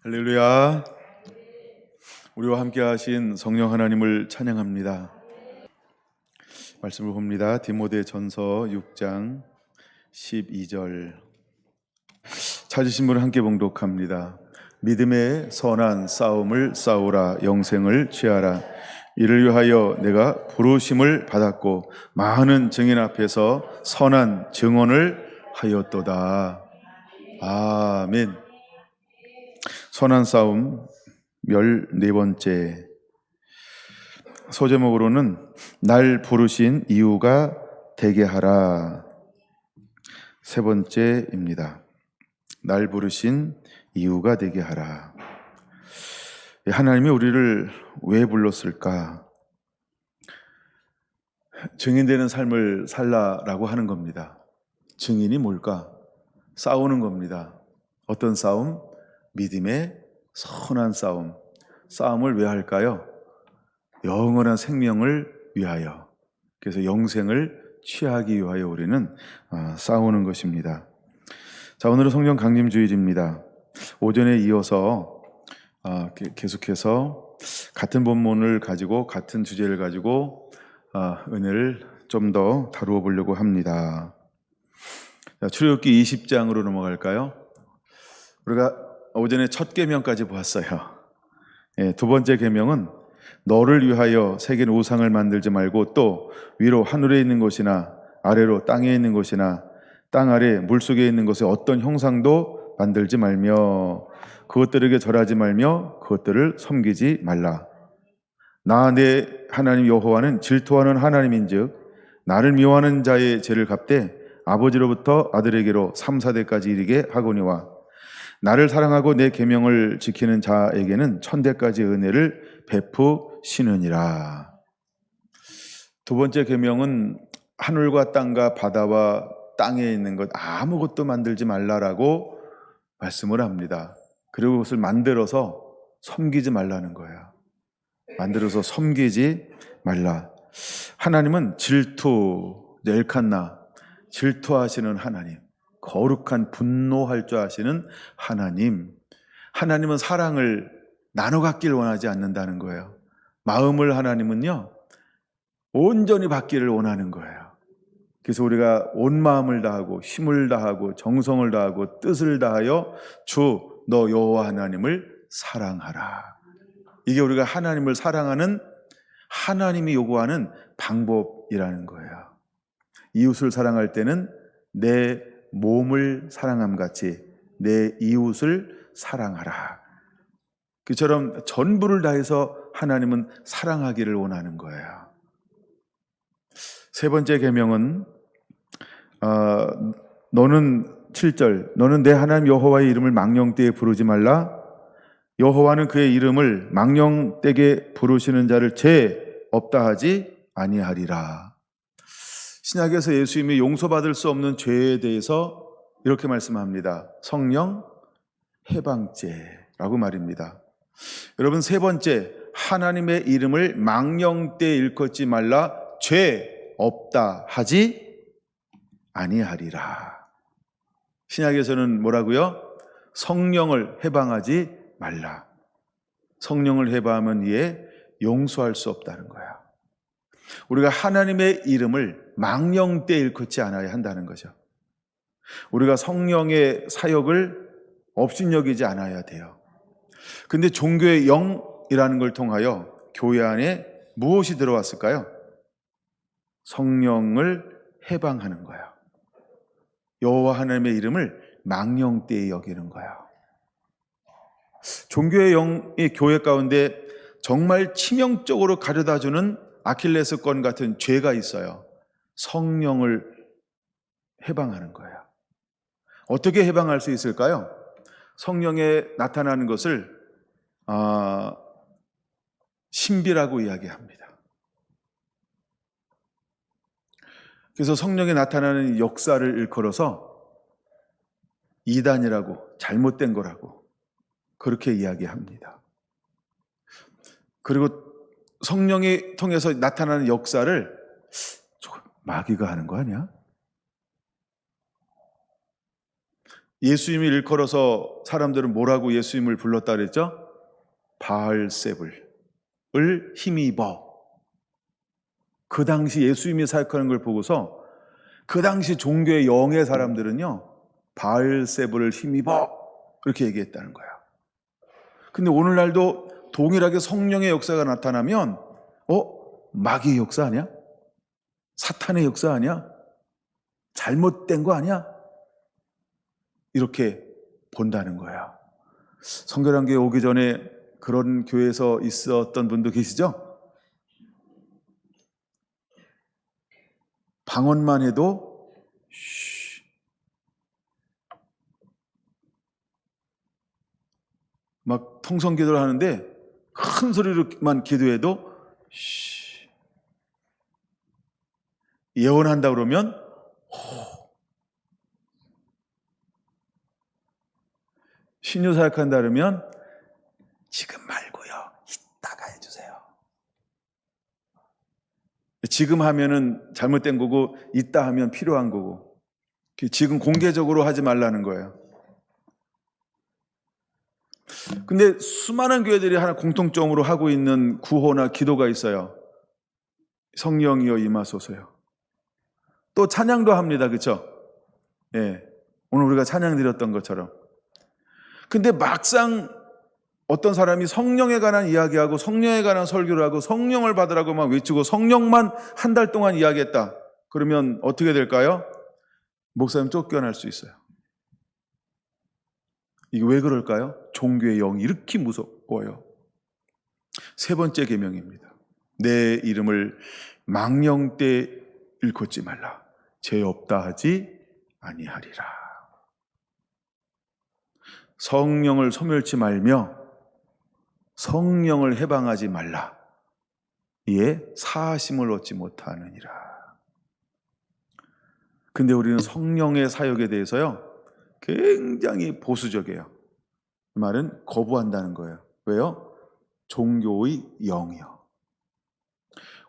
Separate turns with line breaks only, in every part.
할렐루야. 우리와 함께 하신 성령 하나님을 찬양합니다. 말씀을 봅니다. 디모데전서 6장 12절. 찾으신 분은 함께 봉독합니다. 믿음의 선한 싸움을 싸우라. 영생을 취하라. 이를 위하여 내가 부르심을 받았고 많은 증인 앞에서 선한 증언을 하였도다. 아멘. 선한 싸움 14번째 소제목으로는 날 부르신 이유가 되게 하라. 세 번째입니다. 날 부르신 이유가 되게 하라. 하나님이 우리를 왜 불렀을까? 증인되는 삶을 살라라고 하는 겁니다. 증인이 뭘까? 싸우는 겁니다. 어떤 싸움? 믿음의 선한 싸움. 싸움을 왜 할까요? 영원한 생명을 위하여. 그래서 영생을 취하기 위하여 우리는 싸우는 것입니다. 자, 오늘은 성령 강림 주일입니다. 오전에 이어서 계속해서 같은 본문을 가지고 같은 주제를 가지고 은혜를 좀 더 다루어 보려고 합니다. 자, 출애굽기 20장으로 넘어갈까요? 우리가 오전에 첫 계명까지 보았어요. 두 번째 계명은 너를 위하여 새긴 우상을 만들지 말고 또 위로 하늘에 있는 것이나 아래로 땅에 있는 것이나 땅 아래 물속에 있는 것의 어떤 형상도 만들지 말며 그것들에게 절하지 말며 그것들을 섬기지 말라. 나 내 하나님 여호와는 질투하는 하나님인즉 나를 미워하는 자의 죄를 갚되 아버지로부터 아들에게로 3, 4대까지 이르게 하거니와 나를 사랑하고 내 계명을 지키는 자에게는 천대까지 은혜를 베푸시느니라. 두 번째 계명은 하늘과 땅과 바다와 땅에 있는 것 아무것도 만들지 말라라고 말씀을 합니다. 그리고 그것을 만들어서 섬기지 말라는 거예요. 만들어서 섬기지 말라. 하나님은 질투, 엘칸나, 질투하시는 하나님, 거룩한 분노할 줄 아시는 하나님. 하나님은 사랑을 나눠 갖길 원하지 않는다는 거예요. 마음을 하나님은요 온전히 받기를 원하는 거예요. 그래서 우리가 온 마음을 다하고 힘을 다하고 정성을 다하고 뜻을 다하여 주 너 여호와 하나님을 사랑하라. 이게 우리가 하나님을 사랑하는 하나님이 요구하는 방법이라는 거예요. 이웃을 사랑할 때는 내 몸을 사랑함 같이 내 이웃을 사랑하라. 그처럼 전부를 다해서 하나님은 사랑하기를 원하는 거예요. 세 번째 계명은 너는 7절 너는 내 하나님 여호와의 이름을 망령되이 부르지 말라. 여호와는 그의 이름을 망령되게 부르시는 자를 죄 없다 하지 아니하리라. 신약에서 예수님이 용서받을 수 없는 죄에 대해서 이렇게 말씀합니다. 성령 해방죄라고 말입니다. 여러분, 세 번째, 하나님의 이름을 망령되이 일컫지 말라. 죄 없다 하지 아니하리라. 신약에서는 뭐라고요? 성령을 해방하지 말라. 성령을 해방하면 이에 용서할 수 없다는 거야. 우리가 하나님의 이름을 망령되이 일컫지 않아야 한다는 거죠. 우리가 성령의 사역을 업신여기지 않아야 돼요. 근데 종교의 영이라는 걸 통하여 교회 안에 무엇이 들어왔을까요? 성령을 해방하는 거예요. 여호와 하나님의 이름을 망령되이 여기는 거예요. 종교의 영이 교회 가운데 정말 치명적으로 가져다주는 아킬레스건 같은 죄가 있어요. 성령을 해방하는 거예요. 어떻게 해방할 수 있을까요? 성령에 나타나는 것을 신비라고 이야기합니다. 그래서 성령에 나타나는 역사를 일컬어서 이단이라고, 잘못된 거라고 그렇게 이야기합니다. 그리고 성령이 통해서 나타나는 역사를 마귀가 하는 거 아니야? 예수님이 일컬어서 사람들은 뭐라고 예수님을 불렀다 그랬죠? 바알세불을 힘입어. 그 당시 예수님이 사역하는 걸 보고서 그 당시 종교의 영의 사람들은요, 바알세불을 힘입어 그렇게 얘기했다는 거야. 근데 오늘날도 동일하게 성령의 역사가 나타나면 마귀의 역사 아니야? 사탄의 역사 아니야? 잘못된 거 아니야? 이렇게 본다는 거야. 성결한 교회 오기 전에 그런 교회에서 있었던 분도 계시죠? 방언만 해도 막 통성기도를 하는데 큰 소리로만 기도해도 예언한다 그러면 신유사역한다 그러면 지금 말고요, 이따가 해주세요. 지금 하면은 잘못된 거고 이따 하면 필요한 거고, 지금 공개적으로 하지 말라는 거예요. 근데 수많은 교회들이 하나 공통점으로 하고 있는 구호나 기도가 있어요. 성령이여 임하소서요. 또 찬양도 합니다. 그렇죠? 예. 오늘 우리가 찬양 드렸던 것처럼. 근데 막상 어떤 사람이 성령에 관한 이야기하고 성령에 관한 설교를 하고 성령을 받으라고 막 외치고 성령만 한 달 동안 이야기했다. 그러면 어떻게 될까요? 목사님 쫓겨날 수 있어요. 이게 왜 그럴까요? 종교의 영이 이렇게 무서워요. 세 번째 계명입니다. 내 이름을 망령 때 일컫지 말라. 죄 없다 하지 아니하리라. 성령을 소멸치 말며 성령을 해방하지 말라. 이에 사하심을 얻지 못하느니라. 근데 우리는 성령의 사역에 대해서요, 굉장히 보수적이에요. 그 말은 거부한다는 거예요. 왜요? 종교의 영이요.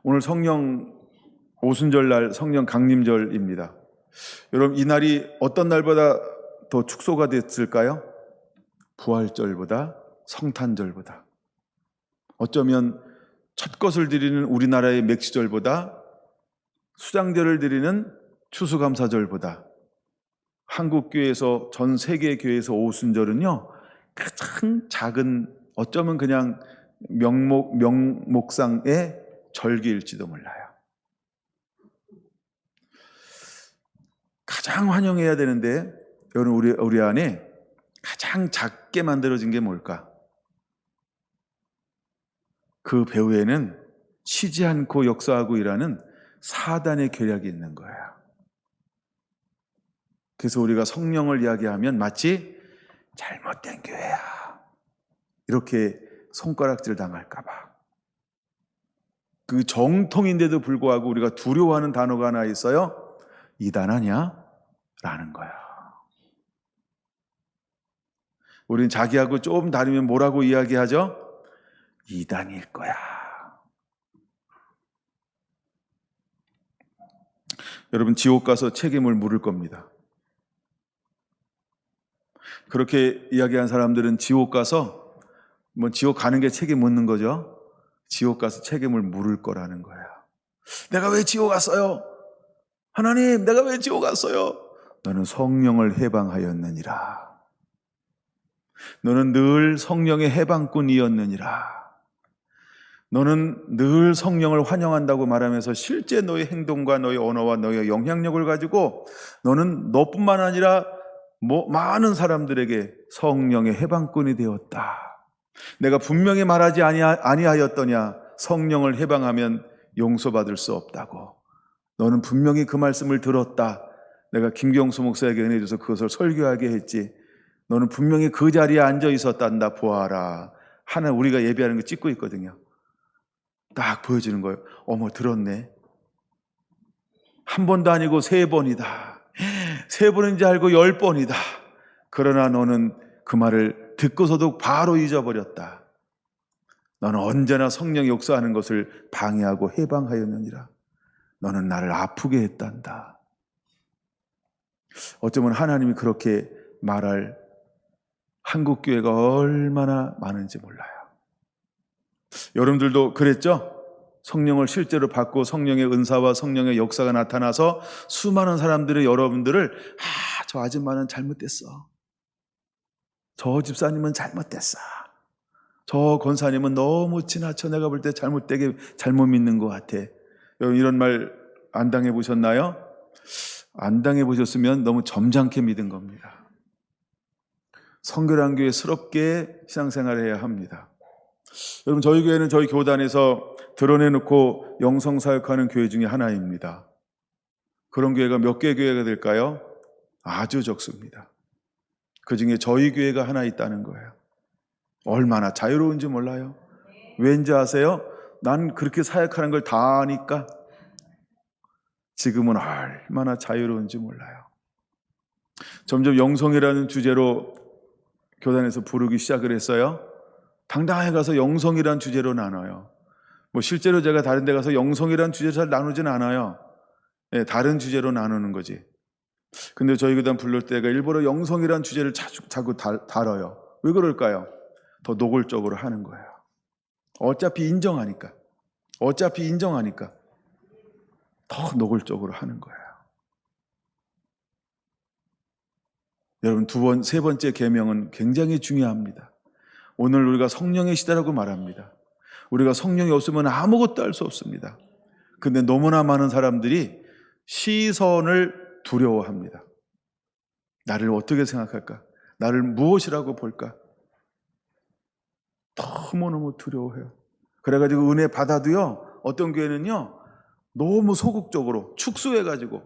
오늘 성령 오순절날 성령 강림절입니다. 여러분, 이 날이 어떤 날보다 더 축소가 됐을까요? 부활절보다, 성탄절보다. 어쩌면 첫 것을 드리는 우리나라의 맥시절보다, 수장절을 드리는 추수감사절보다, 한국교회에서 전 세계 교회에서 오순절은요, 가장 작은, 어쩌면 그냥 명목상의 절기일지도 몰라요. 가장 환영해야 되는데 여러분, 우리 안에 가장 작게 만들어진 게 뭘까? 그 배후에는 쉬지 않고 역사하고 일하는 사단의 계략이 있는 거예요. 그래서 우리가 성령을 이야기하면 마치 잘못된 교회야 이렇게 손가락질 당할까 봐. 그 정통인데도 불구하고 우리가 두려워하는 단어가 하나 있어요. 이단 아니야? 라는 거야. 우린 자기하고 조금 다르면 뭐라고 이야기하죠? 이단일 거야. 여러분, 지옥 가서 책임을 물을 겁니다. 그렇게 이야기한 사람들은 지옥 가서 지옥 가는 게 책임 묻는 거죠. 지옥 가서 책임을 물을 거라는 거야. 내가 왜 지옥 갔어요? 하나님, 내가 왜 지옥 갔어요? 너는 성령을 해방하였느니라. 너는 늘 성령의 해방꾼이었느니라. 너는 늘 성령을 환영한다고 말하면서 실제 너의 행동과 너의 언어와 너의 영향력을 가지고 너는 너뿐만 아니라 많은 사람들에게 성령의 해방꾼이 되었다. 내가 분명히 말하지 아니하였더냐? 성령을 해방하면 용서받을 수 없다고. 너는 분명히 그 말씀을 들었다. 내가 김경수 목사에게 은혜 줘서 그것을 설교하게 했지. 너는 분명히 그 자리에 앉아 있었단다. 보아라. 하나 우리가 예배하는 거 찍고 있거든요. 딱 보여주는 거예요. 어머, 들었네. 한 번도 아니고 3번이다. 3번인지 알고 10번이다. 그러나 너는 그 말을 듣고서도 바로 잊어버렸다. 너는 언제나 성령이 역사하는 것을 방해하고 해방하였느니라. 너는 나를 아프게 했단다. 어쩌면 하나님이 그렇게 말할 한국교회가 얼마나 많은지 몰라요. 여러분들도 그랬죠? 성령을 실제로 받고 성령의 은사와 성령의 역사가 나타나서 수많은 사람들이 여러분들을 저 아줌마는 잘못됐어. 저 집사님은 잘못됐어. 저 권사님은 너무 지나쳐 내가 볼 때 잘못되게 잘못 믿는 것 같아. 여러분 이런 말 안 당해보셨나요? 안 당해보셨으면 너무 점잖게 믿은 겁니다. 성결한 교회스럽게 신앙생활을 해야 합니다. 여러분 저희 교회는 저희 교단에서 드러내놓고 영성사역하는 교회 중에 하나입니다. 그런 교회가 몇 개 교회가 될까요? 아주 적습니다. 그 중에 저희 교회가 하나 있다는 거예요. 얼마나 자유로운지 몰라요. 왠지 아세요? 난 그렇게 사역하는 걸 다 아니까 지금은 얼마나 자유로운지 몰라요. 점점 영성이라는 주제로 교단에서 부르기 시작을 했어요. 당당하게 가서 영성이라는 주제로 나눠요. 실제로 제가 다른 데 가서 영성이라는 주제 잘 나누진 않아요. 다른 주제로 나누는 거지. 근데 저희 교단 부를 때가 일부러 영성이라는 주제를 자꾸 다뤄요. 왜 그럴까요? 더 노골적으로 하는 거예요. 어차피 인정하니까 더 노골적으로 하는 거예요. 여러분 세 번째 계명은 굉장히 중요합니다. 오늘 우리가 성령의 시대라고 말합니다. 우리가 성령이 없으면 아무것도 할 수 없습니다. 근데 너무나 많은 사람들이 시선을 두려워합니다. 나를 어떻게 생각할까? 나를 무엇이라고 볼까? 너무너무 두려워해요. 그래가지고 은혜 받아도요, 어떤 교회는요, 너무 소극적으로 축소해가지고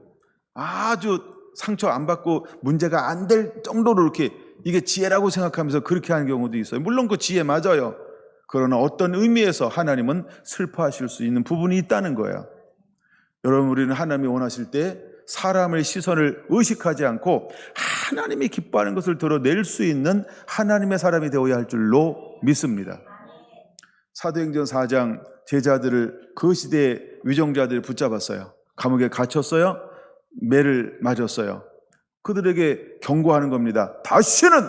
아주 상처 안 받고 문제가 안 될 정도로 이렇게 이게 지혜라고 생각하면서 그렇게 하는 경우도 있어요. 물론 그 지혜 맞아요. 그러나 어떤 의미에서 하나님은 슬퍼하실 수 있는 부분이 있다는 거예요. 여러분 우리는 하나님이 원하실 때 사람의 시선을 의식하지 않고 하나님이 기뻐하는 것을 드러낼 수 있는 하나님의 사람이 되어야 할 줄로 믿습니다. 사도행전 4장 제자들을 그 시대의 위정자들이 붙잡았어요. 감옥에 갇혔어요. 매를 맞았어요. 그들에게 경고하는 겁니다. 다시는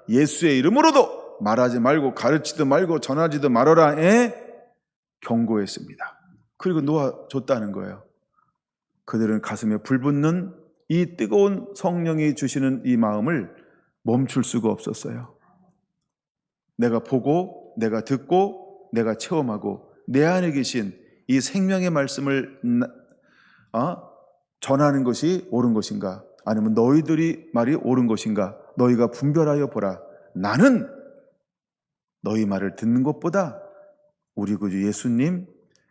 예수의 이름으로도 말하지 말고 가르치도 말고 전하지도 말아라. 경고했습니다. 그리고 놓아줬다는 거예요. 그들은 가슴에 불붙는 이 뜨거운 성령이 주시는 이 마음을 멈출 수가 없었어요. 내가 보고 내가 듣고 내가 체험하고 내 안에 계신 이 생명의 말씀을 전하는 것이 옳은 것인가? 아니면 너희들이 말이 옳은 것인가? 너희가 분별하여 보라. 나는 너희 말을 듣는 것보다 우리 구주 예수님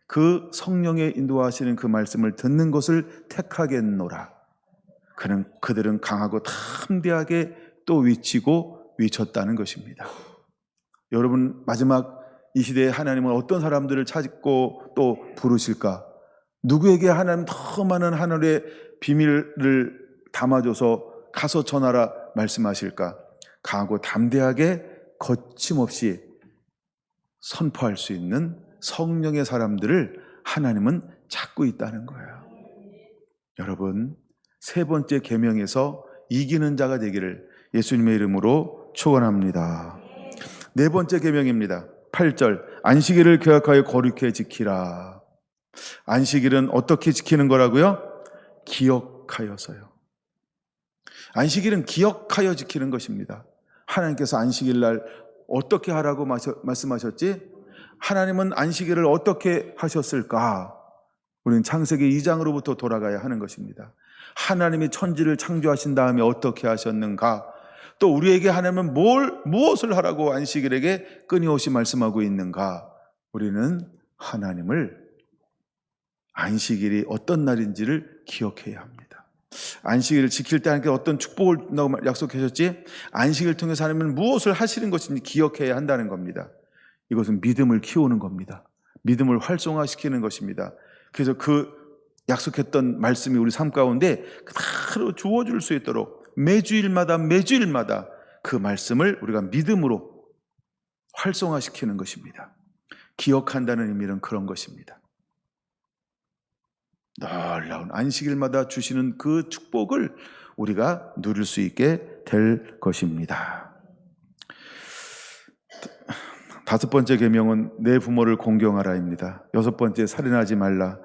그 성령의 인도하시는 그 말씀을 듣는 것을 택하겠노라. 그들은 강하고 담대하게 또 외쳤다는 것입니다. 여러분 마지막 이 시대에 하나님은 어떤 사람들을 찾고 또 부르실까? 누구에게 하나님 더 많은 하늘의 비밀을 담아줘서 가서 전하라 말씀하실까? 강하고 담대하게 거침없이 선포할 수 있는 성령의 사람들을 하나님은 찾고 있다는 거예요. 여러분 세 번째 계명에서 이기는 자가 되기를 예수님의 이름으로 축원합니다. 네 번째 계명입니다. 8절 안식일을 계약하여 거룩히 지키라. 안식일은 어떻게 지키는 거라고요? 기억하여서요. 안식일은 기억하여 지키는 것입니다. 하나님께서 안식일 날 어떻게 하라고 말씀하셨지? 하나님은 안식일을 어떻게 하셨을까? 우리는 창세기 2장으로부터 돌아가야 하는 것입니다. 하나님이 천지를 창조하신 다음에 어떻게 하셨는가? 또 우리에게 하나님은 무엇을 하라고 안식일에게 끊임없이 말씀하고 있는가? 우리는 하나님을 안식일이 어떤 날인지를 기억해야 합니다. 안식일을 지킬 때 하나님께 어떤 축복을 약속하셨지? 안식일을 통해서 하나님은 무엇을 하시는 것인지 기억해야 한다는 겁니다. 이것은 믿음을 키우는 겁니다. 믿음을 활성화시키는 것입니다. 그래서 그 약속했던 말씀이 우리 삶 가운데 그대로 주어질 수 있도록 매주일마다 그 말씀을 우리가 믿음으로 활성화시키는 것입니다. 기억한다는 의미는 그런 것입니다. 놀라운 안식일마다 주시는 그 축복을 우리가 누릴 수 있게 될 것입니다. 5번째 계명은 내 부모를 공경하라입니다. 6번째 살인하지 말라.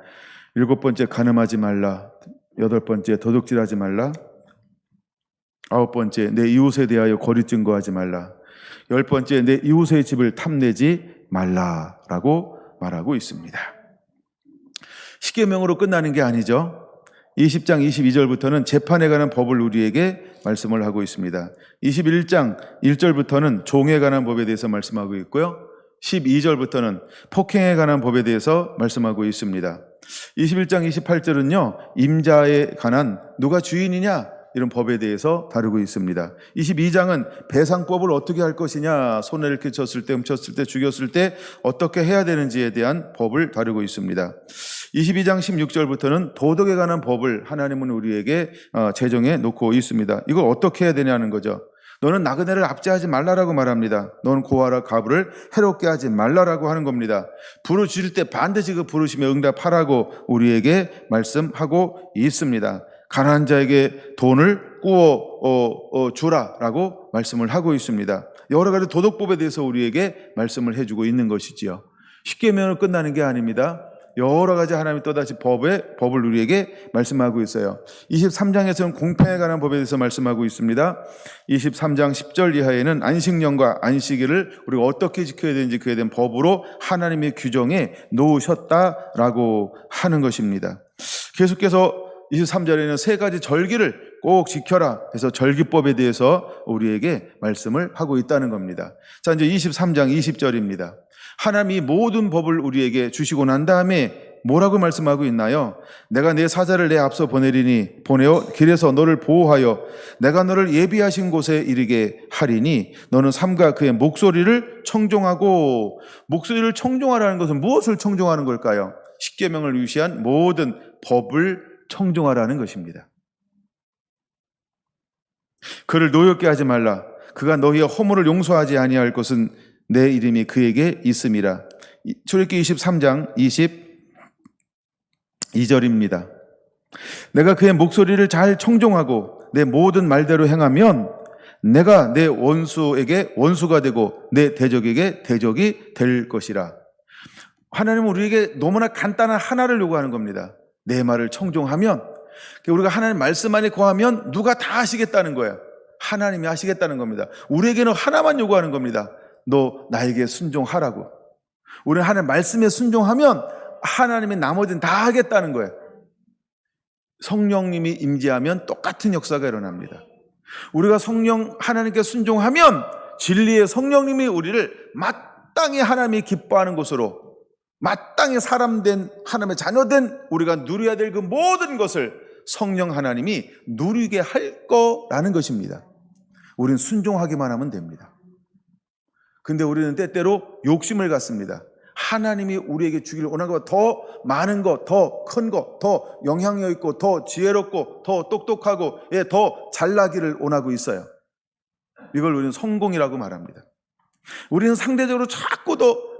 7번째 간음하지 말라. 8번째 도둑질하지 말라. 9번째 내 이웃에 대하여 거짓 증거하지 말라. 10번째 내 이웃의 집을 탐내지 말라라고 말하고 있습니다. 십계명으로 끝나는 게 아니죠. 20장 22절부터는 재판에 관한 법을 우리에게 말씀을 하고 있습니다. 21장 1절부터는 종에 관한 법에 대해서 말씀하고 있고요. 12절부터는 폭행에 관한 법에 대해서 말씀하고 있습니다. 21장 28절은요, 임자에 관한 누가 주인이냐 이런 법에 대해서 다루고 있습니다. 22장은 배상법을 어떻게 할 것이냐, 손해를 끼쳤을 때, 훔쳤을 때, 죽였을 때 어떻게 해야 되는지에 대한 법을 다루고 있습니다. 22장 16절부터는 도덕에 관한 법을 하나님은 우리에게 제정해 놓고 있습니다. 이걸 어떻게 해야 되냐는 거죠. 너는 나그네를 압제하지 말라라고 말합니다. 너는 고아라 가부를 해롭게 하지 말라라고 하는 겁니다. 부르실 때 반드시 그 부르심에 응답하라고 우리에게 말씀하고 있습니다. 가난한 자에게 돈을 꾸어 주라라고 말씀을 하고 있습니다. 여러 가지 도덕법에 대해서 우리에게 말씀을 해주고 있는 것이지요. 십계명으로 끝나는 게 아닙니다. 여러 가지 하나님이 또다시 법을 우리에게 말씀하고 있어요. 23장에서는 공평에 관한 법에 대해서 말씀하고 있습니다. 23장 10절 이하에는 안식년과 안식일을 우리가 어떻게 지켜야 되는지 그에 대한 법으로 하나님의 규정에 놓으셨다라고 하는 것입니다. 계속해서 23절에는 3가지 절기를 꼭 지켜라 해서 절기법에 대해서 우리에게 말씀을 하고 있다는 겁니다. 자, 이제 23장 20절입니다. 하나님이 모든 법을 우리에게 주시고 난 다음에 뭐라고 말씀하고 있나요? 내가 내 사자를 내 앞서 보내어 길에서 너를 보호하여 내가 너를 예비하신 곳에 이르게 하리니 너는 삼가 그의 목소리를 청종하고. 목소리를 청종하라는 것은 무엇을 청종하는 걸까요? 십계명을 위시한 모든 법을 청종하라는 것입니다. 그를 노엽게 하지 말라. 그가 너희의 허물을 용서하지 아니할 것은 내 이름이 그에게 있음이라. 출애굽기 23장 22절입니다. 내가 그의 목소리를 잘 청종하고 내 모든 말대로 행하면 내가 내 원수에게 원수가 되고 내 대적에게 대적이 될 것이라. 하나님은 우리에게 너무나 간단한 하나를 요구하는 겁니다. 내 말을 청종하면, 우리가 하나님 말씀 안에 거하면 누가 다 하시겠다는 거예요. 하나님이 하시겠다는 겁니다. 우리에게는 하나만 요구하는 겁니다. 너 나에게 순종하라고. 우리는 하나님 말씀에 순종하면 하나님이 나머지는 다 하겠다는 거예요. 성령님이 임재하면 똑같은 역사가 일어납니다. 우리가 성령 하나님께 순종하면 진리의 성령님이 우리를 마땅히 하나님이 기뻐하는 곳으로, 마땅히 사람된 하나님의 자녀된 우리가 누려야 될 그 모든 것을 성령 하나님이 누리게 할 거라는 것입니다. 우리는 순종하기만 하면 됩니다. 근데 우리는 때때로 욕심을 갖습니다. 하나님이 우리에게 주기를 원하는 것, 더 많은 것, 더 큰 것, 더 영향력 있고, 더 지혜롭고, 더 똑똑하고, 더 잘나기를 원하고 있어요. 이걸 우리는 성공이라고 말합니다. 우리는 상대적으로 자꾸 더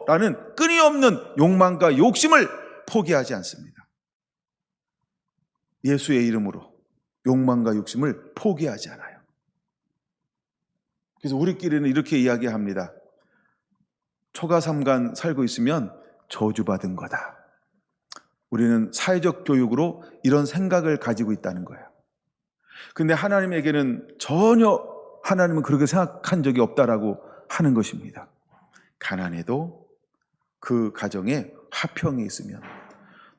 라는 끊임없는 욕망과 욕심을 포기하지 않습니다. 예수의 이름으로 욕망과 욕심을 포기하지 않아요. 그래서 우리끼리는 이렇게 이야기합니다. 초가삼간 살고 있으면 저주받은 거다. 우리는 사회적 교육으로 이런 생각을 가지고 있다는 거예요. 근데 하나님에게는 전혀 하나님은 그렇게 생각한 적이 없다라고 하는 것입니다. 가난해도 그 가정에 화평이 있으면,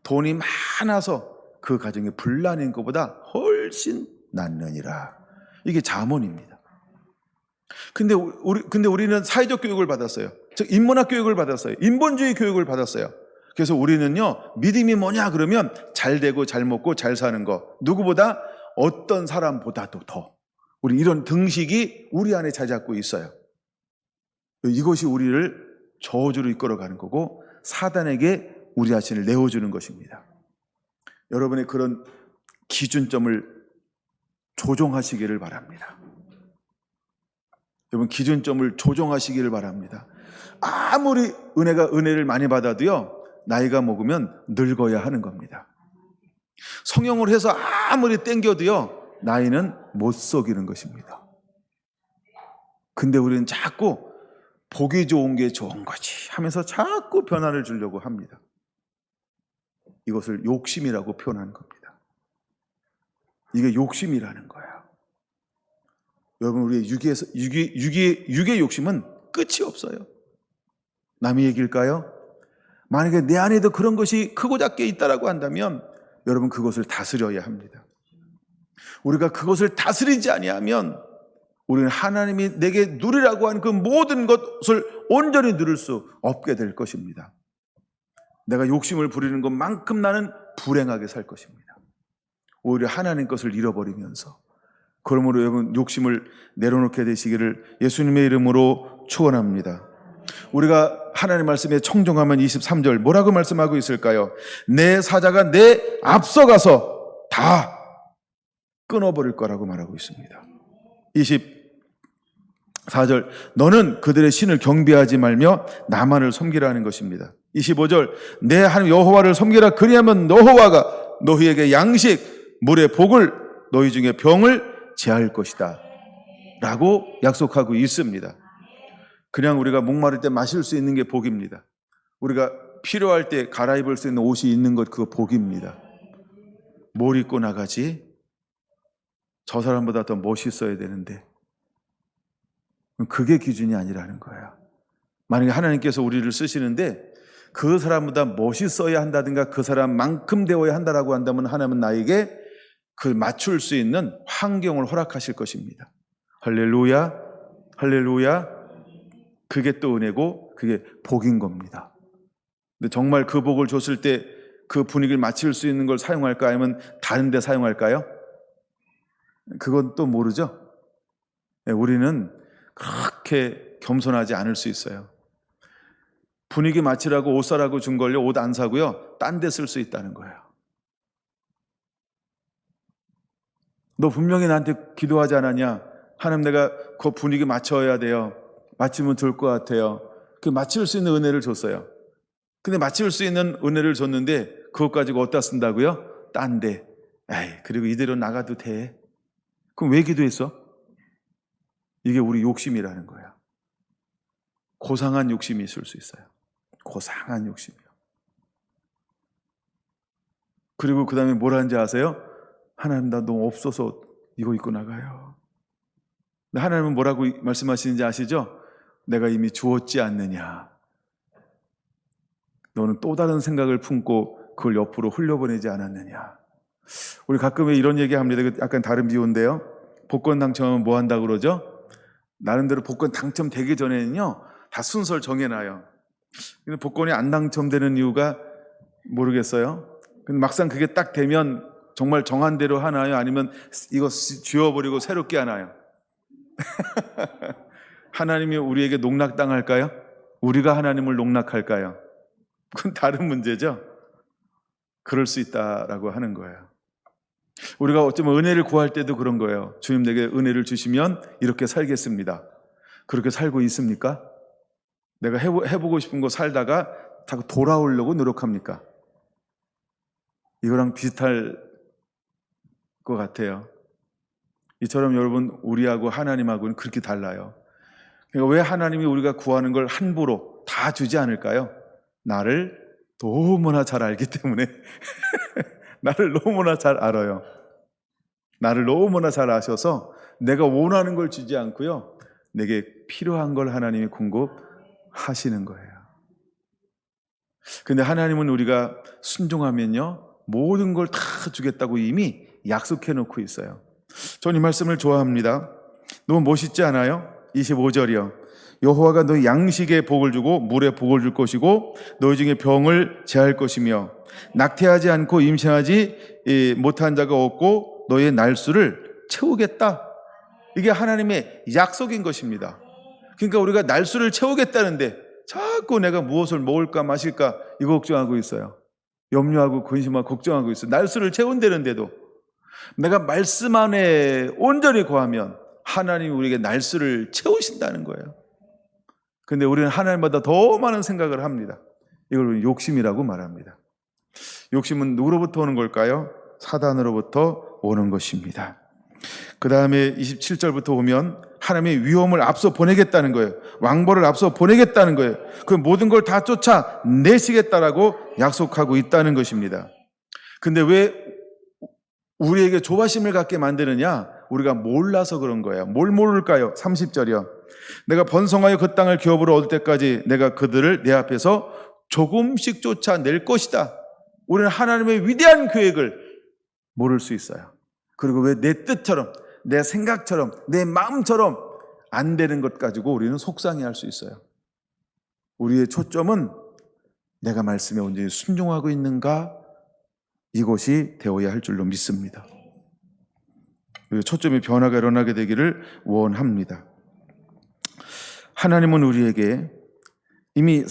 돈이 많아서 그 가정에 분란인 것보다 훨씬 낫느니라. 이게 잠언입니다. 근데 우리는 사회적 교육을 받았어요. 즉 인문학 교육을 받았어요. 인본주의 교육을 받았어요. 그래서 우리는요, 믿음이 뭐냐 그러면 잘 되고 잘 먹고 잘 사는 거, 누구보다 어떤 사람보다도 더, 우리 이런 등식이 우리 안에 자리 잡고 있어요. 이것이 우리를 저주로 이끌어가는 거고 사단에게 우리 자신을 내어주는 것입니다. 여러분의 그런 기준점을 조정하시기를 바랍니다. 여러분 기준점을 조정하시기를 바랍니다. 아무리 은혜를 많이 받아도요, 나이가 먹으면 늙어야 하는 겁니다. 성령을 해서 아무리 땡겨도요, 나이는 못 속이는 것입니다. 근데 우리는 자꾸 보기 좋은 게 좋은 거지 하면서 자꾸 변화를 주려고 합니다. 이것을 욕심이라고 표현하는 겁니다. 이게 욕심이라는 거예요. 여러분, 우리의 육의 욕심은 끝이 없어요. 남의 얘기일까요? 만약에 내 안에도 그런 것이 크고 작게 있다라고 한다면 여러분, 그것을 다스려야 합니다. 우리가 그것을 다스리지 아니하면 우리는 하나님이 내게 누리라고 하는 그 모든 것을 온전히 누릴 수 없게 될 것입니다. 내가 욕심을 부리는 것만큼 나는 불행하게 살 것입니다. 오히려 하나님 것을 잃어버리면서. 그러므로 여러분, 욕심을 내려놓게 되시기를 예수님의 이름으로 축원합니다. 우리가 하나님 말씀에 청종하면 23절 뭐라고 말씀하고 있을까요? 내 사자가 내 앞서가서 다 끊어버릴 거라고 말하고 있습니다. 24절 너는 그들의 신을 경배하지 말며 나만을 섬기라는 것입니다. 25절 내 하나님 여호와를 섬기라. 그리하면 여호와가 너희에게 양식 물의 복을 너희 중에 병을 제할 것이다 라고 약속하고 있습니다. 그냥 우리가 목마를 때 마실 수 있는 게 복입니다. 우리가 필요할 때 갈아입을 수 있는 옷이 있는 것, 그거 복입니다. 뭘 입고 나가지? 저 사람보다 더 멋있어야 되는데, 그게 기준이 아니라는 거예요. 만약에 하나님께서 우리를 쓰시는데 그 사람보다 멋있어야 한다든가 그 사람만큼 되어야 한다라고 한다면 하나님은 나에게 그 맞출 수 있는 환경을 허락하실 것입니다. 할렐루야, 할렐루야. 그게 또 은혜고 그게 복인 겁니다. 근데 정말 그 복을 줬을 때 그 분위기를 맞출 수 있는 걸 사용할까 아니면 다른 데 사용할까요? 그건 또 모르죠. 우리는 그렇게 겸손하지 않을 수 있어요. 분위기 맞추라고 옷 사라고 준 걸요, 옷 안 사고요, 딴 데 쓸 수 있다는 거예요. 너 분명히 나한테 기도하지 않았냐? 하나님, 내가 그 분위기 맞춰야 돼요. 맞추면 좋을 것 같아요. 그 맞출 수 있는 은혜를 줬어요. 근데 맞출 수 있는 은혜를 줬는데 그것 가지고 어디다 쓴다고요? 딴 데. 에이, 그리고 이대로 나가도 돼. 그럼 왜 기도했어? 이게 우리 욕심이라는 거야. 고상한 욕심이 있을 수 있어요. 고상한 욕심이요. 그리고 그 다음에 뭘 하는지 아세요? 하나님, 나 너무 없어서 이거 입고 나가요. 하나님은 뭐라고 말씀하시는지 아시죠? 내가 이미 주었지 않느냐. 너는 또 다른 생각을 품고 그걸 옆으로 흘려보내지 않았느냐. 우리 가끔 이런 얘기 합니다. 약간 다른 비유인데요. 복권 당첨하면 뭐 한다고 그러죠? 나름대로 복권 당첨되기 전에는요, 다 순서를 정해놔요. 근데 복권이 안 당첨되는 이유가 모르겠어요. 근데 막상 그게 딱 되면 정말 정한 대로 하나요? 아니면 이거 지워버리고 새롭게 하나요? 하나님이 우리에게 농락당할까요? 우리가 하나님을 농락할까요? 그건 다른 문제죠. 그럴 수 있다라고 하는 거예요. 우리가 어쩌면 은혜를 구할 때도 그런 거예요. 주님, 내게 은혜를 주시면 이렇게 살겠습니다. 그렇게 살고 있습니까? 내가 해보고 싶은 거 살다가 자꾸 돌아오려고 노력합니까? 이거랑 비슷할 것 같아요. 이처럼 여러분, 우리하고 하나님하고는 그렇게 달라요. 그러니까 왜 하나님이 우리가 구하는 걸 함부로 다 주지 않을까요? 나를 너무나 잘 알기 때문에. 나를 너무나 잘 알아요. 나를 너무나 잘 아셔서 내가 원하는 걸 주지 않고요, 내게 필요한 걸 하나님이 공급하시는 거예요. 근데 하나님은 우리가 순종하면요, 모든 걸 다 주겠다고 이미 약속해 놓고 있어요. 전 이 말씀을 좋아합니다. 너무 멋있지 않아요? 25절이요. 여호와가 너희 양식에 복을 주고 물에 복을 줄 것이고 너희 중에 병을 제할 것이며 낙태하지 않고 임신하지 못한 자가 없고 너희의 날수를 채우겠다. 이게 하나님의 약속인 것입니다. 그러니까 우리가 날수를 채우겠다는데 자꾸 내가 무엇을 먹을까 마실까 이거 걱정하고 있어요. 염려하고 근심하고 걱정하고 있어요. 날수를 채운다는데도 내가 말씀 안에 온전히 거하면 하나님이 우리에게 날수를 채우신다는 거예요. 근데 우리는 하나님보다 더 많은 생각을 합니다. 이걸 욕심이라고 말합니다. 욕심은 누구로부터 오는 걸까요? 사단으로부터 오는 것입니다. 그 다음에 27절부터 보면 하나님의 위험을 앞서 보내겠다는 거예요. 왕벌을 앞서 보내겠다는 거예요. 그 모든 걸 다 쫓아내시겠다라고 약속하고 있다는 것입니다. 근데 왜 우리에게 조바심을 갖게 만드느냐? 우리가 몰라서 그런 거예요. 뭘 모를까요? 30절이요. 내가 번성하여 그 땅을 기업으로 얻을 때까지 내가 그들을 내 앞에서 조금씩 쫓아낼 것이다. 우리는 하나님의 위대한 계획을 모를 수 있어요. 그리고 왜 내 뜻처럼, 내 생각처럼, 내 마음처럼 안 되는 것 가지고 우리는 속상해할 수 있어요. 우리의 초점은 내가 말씀에 온전히 순종하고 있는가? 이것이 되어야 할 줄로 믿습니다. 초점의 변화가 일어나게 되기를 원합니다. 하나님은 우리에게 이미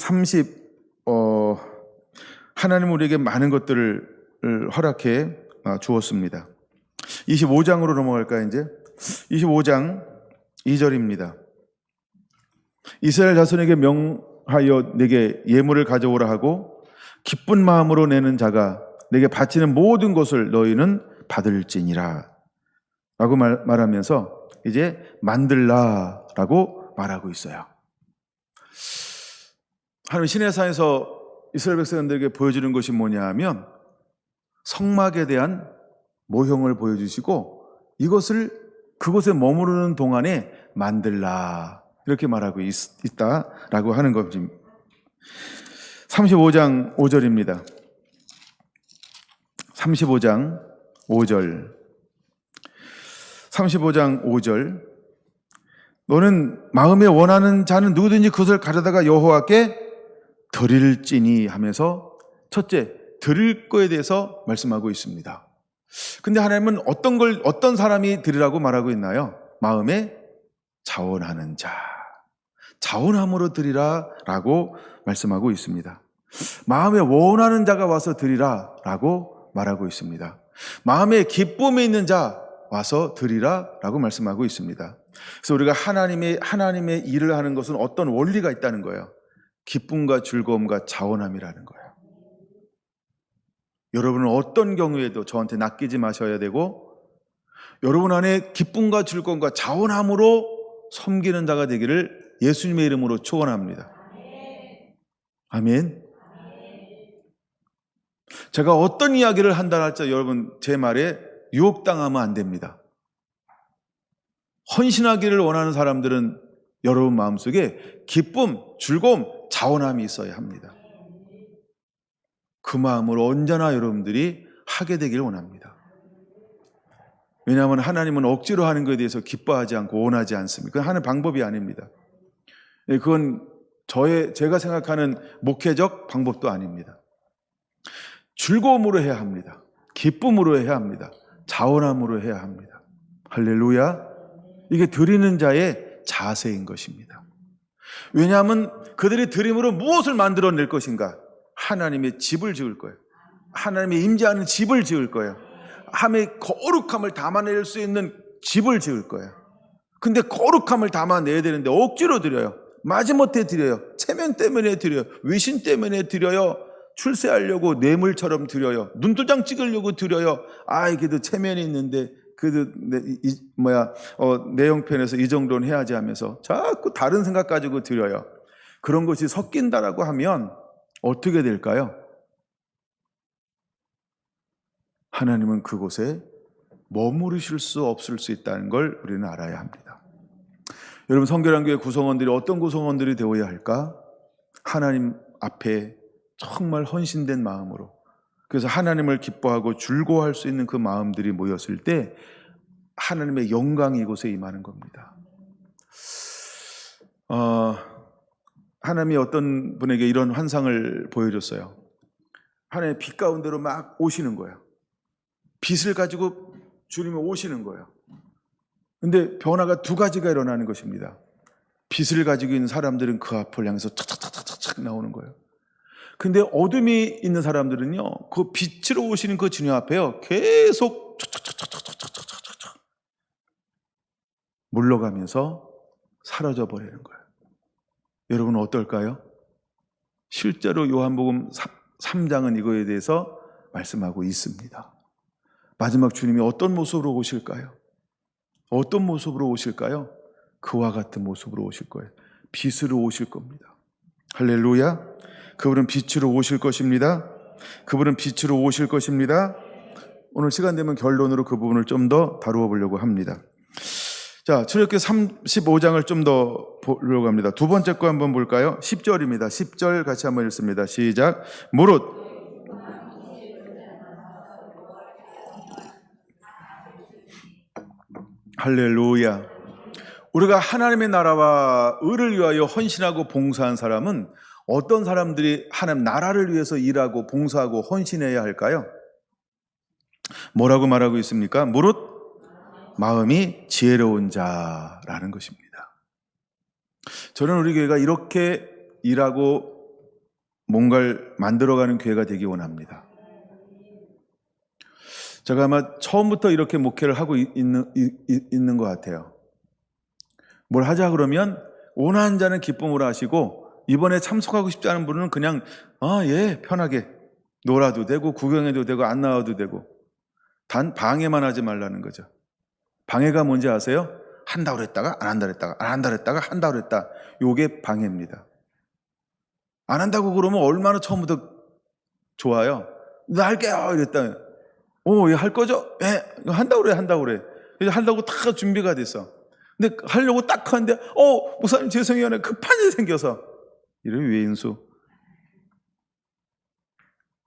하나님은 우리에게 많은 것들을 허락해 주었습니다. 25장으로 넘어갈까요, 이제? 25장 2절입니다. 이스라엘 자손에게 명하여 내게 예물을 가져오라 하고 기쁜 마음으로 내는 자가 내게 바치는 모든 것을 너희는 받을지니라 라고 말하면서 이제 만들라라고 말하고 있어요. 하나님 시내산에서 이스라엘 백성들에게 보여주는 것이 뭐냐 하면 성막에 대한 모형을 보여주시고 그곳에 머무르는 동안에 만들라 이렇게 말하고 있다라고 하는 겁니다. 35장 5절입니다. 35장 5절. 35장 5절. 너는 마음에 원하는 자는 누구든지 그것을 가져다가 여호와께 드릴지니 하면서 첫째, 드릴 거에 대해서 말씀하고 있습니다. 근데 하나님은 어떤 사람이 드리라고 말하고 있나요? 마음에 자원하는 자, 자원함으로 드리라 라고 말씀하고 있습니다. 마음에 원하는 자가 와서 드리라 라고 말하고 있습니다. 마음에 기쁨이 있는 자 와서 드리라 라고 말씀하고 있습니다. 그래서 우리가 하나님의 일을 하는 것은 어떤 원리가 있다는 거예요. 기쁨과 즐거움과 자원함이라는 거예요. 여러분은 어떤 경우에도 저한테 낚이지 마셔야 되고 여러분 안에 기쁨과 즐거움과 자원함으로 섬기는 자가 되기를 예수님의 이름으로 축원합니다. 아멘. 제가 어떤 이야기를 한다 할지 여러분 제 말에 유혹당하면 안 됩니다. 헌신하기를 원하는 사람들은 여러분 마음속에 기쁨, 즐거움, 자원함이 있어야 합니다. 그 마음으로 언제나 여러분들이 하게 되기를 원합니다. 왜냐하면 하나님은 억지로 하는 것에 대해서 기뻐하지 않고 원하지 않습니다. 그건 하는 방법이 아닙니다. 그건 제가 생각하는 목회적 방법도 아닙니다. 즐거움으로 해야 합니다. 기쁨으로 해야 합니다. 자원함으로 해야 합니다. 할렐루야. 이게 드리는 자의 자세인 것입니다. 왜냐하면 그들이 드림으로 무엇을 만들어낼 것인가? 하나님의 집을 지을 거예요. 하나님의 임재하는 집을 지을 거예요. 하나님의 거룩함을 담아낼 수 있는 집을 지을 거예요. 근데 거룩함을 담아내야 되는데 억지로 드려요. 마지못해 드려요. 체면 때문에 드려요. 위신 때문에 드려요. 출세하려고 뇌물처럼 드려요. 눈도장 찍으려고 드려요. 그래도 체면이 있는데 그래도 내 형편에서 이 정도는 해야지 하면서 자꾸 다른 생각 가지고 드려요. 그런 것이 섞인다라고 하면 어떻게 될까요? 하나님은 그곳에 머무르실 수 없을 수 있다는 걸 우리는 알아야 합니다. 여러분 성결한교회 구성원들이 어떤 구성원들이 되어야 할까? 하나님 앞에 정말 헌신된 마음으로, 그래서 하나님을 기뻐하고 즐거워할 수 있는 그 마음들이 모였을 때 하나님의 영광이 이곳에 임하는 겁니다. 하나님이 어떤 분에게 이런 환상을 보여줬어요. 하나님의 빛 가운데로 막 오시는 거예요. 빛을 가지고 주님이 오시는 거예요. 근데 변화가 두 가지가 일어나는 것입니다. 빛을 가지고 있는 사람들은 그 앞을 향해서 착착착착착 나오는 거예요. 근데 어둠이 있는 사람들은요, 그 빛으로 오시는 그 주님 앞에요, 계속 착착착착착착착착 물러가면서 사라져 버리는 거예요. 여러분은 어떨까요? 실제로 요한복음 3장은 이거에 대해서 말씀하고 있습니다. 마지막 주님이 어떤 모습으로 오실까요? 어떤 모습으로 오실까요? 그와 같은 모습으로 오실 거예요. 빛으로 오실 겁니다. 할렐루야. 그분은 빛으로 오실 것입니다. 그분은 빛으로 오실 것입니다. 오늘 시간 되면 결론으로 그 부분을 좀 더 다루어 보려고 합니다. 자, 출애굽기 35장을 좀 더 보려고 합니다. 두 번째 거 한번 볼까요? 10절입니다. 10절 같이 한번 읽습니다. 시작. 무릇 할렐루야. 우리가 하나님의 나라와 의를 위하여 헌신하고 봉사한 사람은 어떤 사람들이 하나님 나라를 위해서 일하고 봉사하고 헌신해야 할까요? 뭐라고 말하고 있습니까? 무릇 마음이 지혜로운 자라는 것입니다. 저는 우리 교회가 이렇게 일하고 뭔가를 만들어가는 교회가 되기 원합니다. 제가 아마 처음부터 이렇게 목회를 하고 있는 것 같아요. 뭘 하자 그러면 원하는 자는 기쁨으로 하시고 이번에 참석하고 싶지 않은 분은 그냥 예 편하게 놀아도 되고 구경해도 되고 안 나와도 되고 단 방해만 하지 말라는 거죠. 방해가 뭔지 아세요? 한다고 그랬다가 안 한다고 그랬다가 안 한다고 그랬다가 한다고 그랬다. 요게 방해입니다. 안 한다고 그러면 얼마나 처음부터 좋아요. 나 할게요 이랬다. 예, 할 거죠? 예, 한다고 그래 한다고 그래. 한다고 다 준비가 됐어. 근데 하려고 딱 하는데 목사님 죄송해요. 급한 일이 생겨서. 이런 외인수.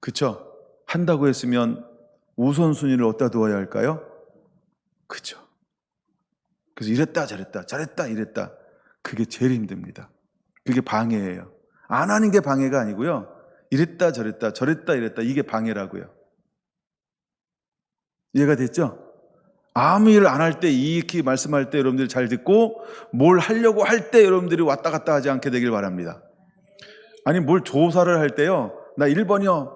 그쵸? 한다고 했으면 우선순위를 어디다 두어야 할까요? 그쵸? 그래서 이랬다 저랬다 잘했다 이랬다. 그게 제일 힘듭니다. 그게 방해예요. 안 하는 게 방해가 아니고요. 이랬다 저랬다 저랬다 이랬다 이게 방해라고요. 이해가 됐죠? 아무 일 안 할 때 이익히 말씀할 때 여러분들이 잘 듣고 뭘 하려고 할 때 여러분들이 왔다 갔다 하지 않게 되길 바랍니다. 아니 뭘 조사를 할 때요. 나 1번이요.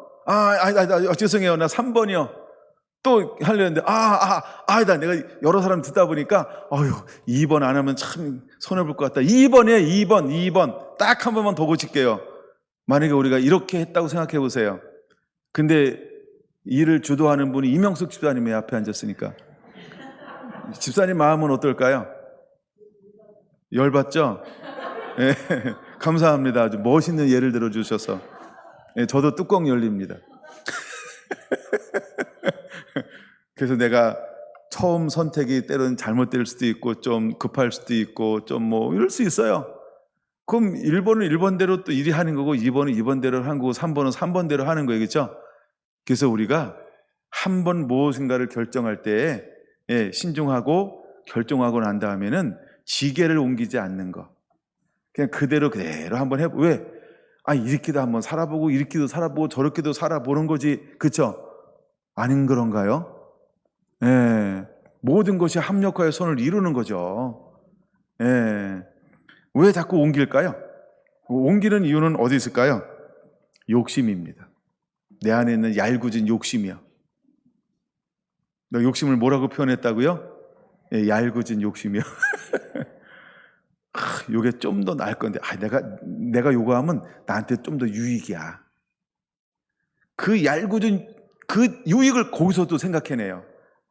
죄송해요. 나 3번이요. 또 하려는데 아니다. 내가 여러 사람 듣다 보니까 2번 안 하면 참 손해볼 것 같다. 2번이에요. 2번. 딱 한 번만 더 고칠게요. 만약에 우리가 이렇게 했다고 생각해 보세요. 근데 일을 주도하는 분이 이명숙 집사님의 앞에 앉았으니까 집사님 마음은 어떨까요? 열받죠? 네, 감사합니다. 아주 멋있는 예를 들어주셔서 네, 저도 뚜껑 열립니다. 그래서 내가 처음 선택이 때로는 잘못될 수도 있고 좀 급할 수도 있고 좀 뭐 이럴 수 있어요. 그럼 1번은 1번대로 또 일이 하는 거고 2번은 2번대로 하는 거고 3번은 3번대로 하는 거예요. 그렇죠? 그래서 우리가 한 번 무엇인가를 결정할 때에 신중하고 결정하고 난 다음에는 지게를 옮기지 않는 거. 그냥 그대로 한번 해보. 왜? 이렇게도 한번 살아보고 이렇게도 살아보고 저렇게도 살아보는 거지. 그렇죠? 아닌 그런가요? 모든 것이 합력하여 선을 이루는 거죠. 왜 자꾸 옮길까요? 옮기는 이유는 어디 있을까요? 욕심입니다. 내 안에 있는 얄궂은 욕심이요. 너 욕심을 뭐라고 표현했다고요? 얄궂은 욕심이요. 요게 좀 더 나을 건데, 내가 요거 하면 나한테 좀 더 유익이야. 그 얄궂은 그 유익을 거기서도 생각해내요.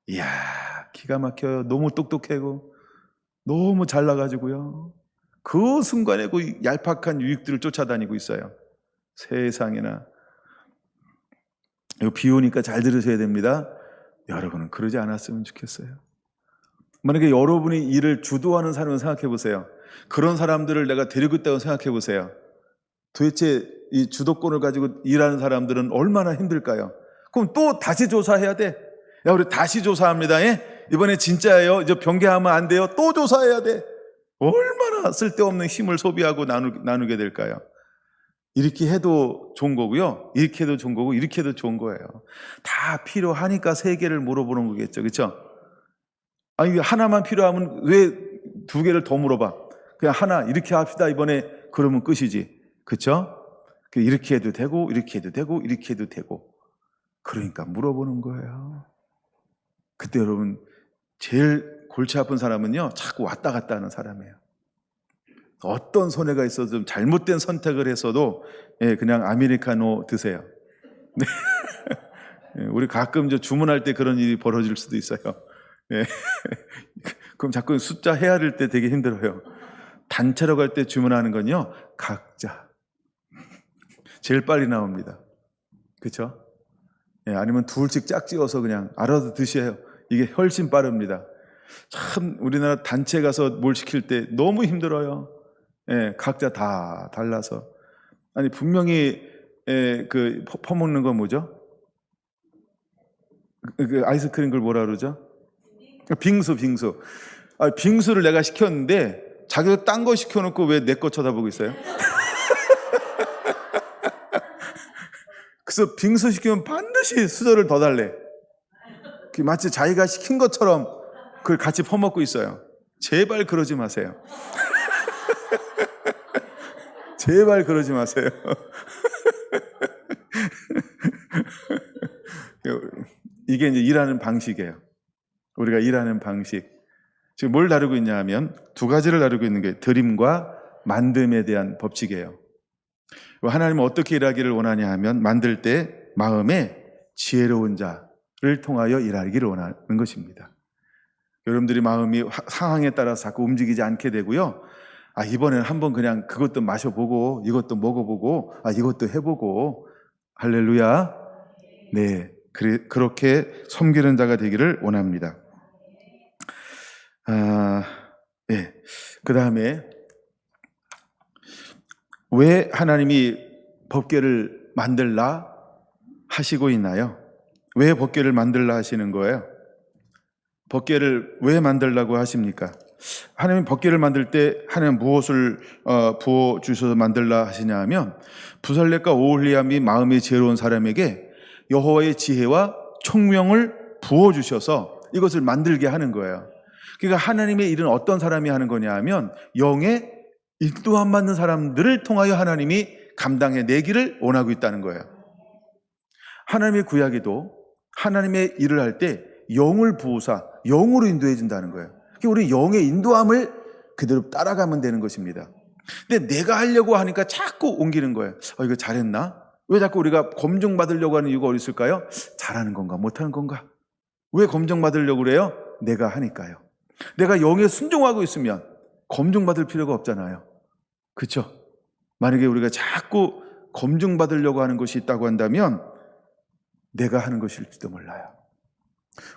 이야, 기가 막혀요. 너무 똑똑하고, 너무 잘나가지고요. 그 순간에 그 얄팍한 유익들을 쫓아다니고 있어요. 세상에나. 이거 비 오니까 잘 들으셔야 됩니다. 여러분은 그러지 않았으면 좋겠어요. 만약에 여러분이 일을 주도하는 사람을 생각해 보세요. 그런 사람들을 내가 데리고 있다고 생각해 보세요. 도대체 이 주도권을 가지고 일하는 사람들은 얼마나 힘들까요? 그럼 또 다시 조사해야 돼. 야, 우리 다시 조사합니다. 이번에 진짜예요. 이제 변개하면 안 돼요. 또 조사해야 돼. 얼마나 쓸데없는 힘을 소비하고 나누게 될까요? 이렇게 해도 좋은 거고요. 이렇게 해도 좋은 거고 이렇게 해도 좋은 거예요. 다 필요하니까 세 개를 물어보는 거겠죠. 그렇죠? 하나만 필요하면 왜 두 개를 더 물어봐? 그냥 하나 이렇게 합시다 이번에. 그러면 끝이지. 그렇죠? 이렇게 해도 되고 이렇게 해도 되고 이렇게 해도 되고. 그러니까 물어보는 거예요. 그때 여러분 제일 골치 아픈 사람은요, 자꾸 왔다 갔다 하는 사람이에요. 어떤 손해가 있어도 좀 잘못된 선택을 했어도 그냥 아메리카노 드세요. 우리 가끔 주문할 때 그런 일이 벌어질 수도 있어요. 그럼 자꾸 숫자 헤아릴 때 되게 힘들어요. 단체로 갈 때 주문하는 건요, 각자. 제일 빨리 나옵니다. 그렇죠? 예, 아니면 둘씩 짝지어서 그냥 알아서 드셔요. 이게 훨씬 빠릅니다. 참 우리나라 단체 가서 뭘 시킬 때 너무 힘들어요. 예, 각자 다 달라서. 아니 분명히 그 퍼먹는 건 뭐죠? 그 아이스크림 걸 뭐라 그러죠? 빙수. 아, 빙수를 내가 시켰는데 자기도 딴 거 시켜놓고 왜 내 거 쳐다보고 있어요? 그래서 빙수 시키면 반드시 수저를 더 달래. 마치 자기가 시킨 것처럼 그걸 같이 퍼먹고 있어요. 제발 그러지 마세요. 제발 그러지 마세요. 이게 이제 일하는 방식이에요. 우리가 일하는 방식. 지금 뭘 다루고 있냐 하면 두 가지를 다루고 있는 게 드림과 만듦에 대한 법칙이에요. 하나님은 어떻게 일하기를 원하냐 하면 만들 때 마음에 지혜로운 자를 통하여 일하기를 원하는 것입니다. 여러분들이 마음이 상황에 따라서 자꾸 움직이지 않게 되고요. 아, 이번에는 한번 그냥 그것도 마셔보고 이것도 먹어보고 이것도 해보고 할렐루야. 네, 그렇게 섬기는 자가 되기를 원합니다. 네. 그 다음에 왜 하나님이 법궤를 만들라 하시고 있나요? 왜 법궤를 만들라 하시는 거예요? 법궤를 왜 만들라고 하십니까? 하나님 법궤를 만들 때 하나님 무엇을 부어 주셔서 만들라 하시냐 하면 부살렙과 오홀리암이 마음이 지혜로운 사람에게 여호와의 지혜와 총명을 부어 주셔서 이것을 만들게 하는 거예요. 그러니까 하나님의 일은 어떤 사람이 하는 거냐 하면 영에 인도함 받는 사람들을 통하여 하나님이 감당해 내기를 원하고 있다는 거예요. 하나님의 구약에도 하나님의 일을 할 때 영을 부으사 영으로 인도해 준다는 거예요. 그러니까 우리 영의 인도함을 그대로 따라가면 되는 것입니다. 근데 내가 하려고 하니까 자꾸 옮기는 거예요. 이거 잘했나? 왜 자꾸 우리가 검증받으려고 하는 이유가 어디 있을까요? 잘하는 건가 못하는 건가? 왜 검증받으려고 그래요? 내가 하니까요. 내가 영에 순종하고 있으면 검증받을 필요가 없잖아요. 그렇죠? 만약에 우리가 자꾸 검증받으려고 하는 것이 있다고 한다면 내가 하는 것일지도 몰라요.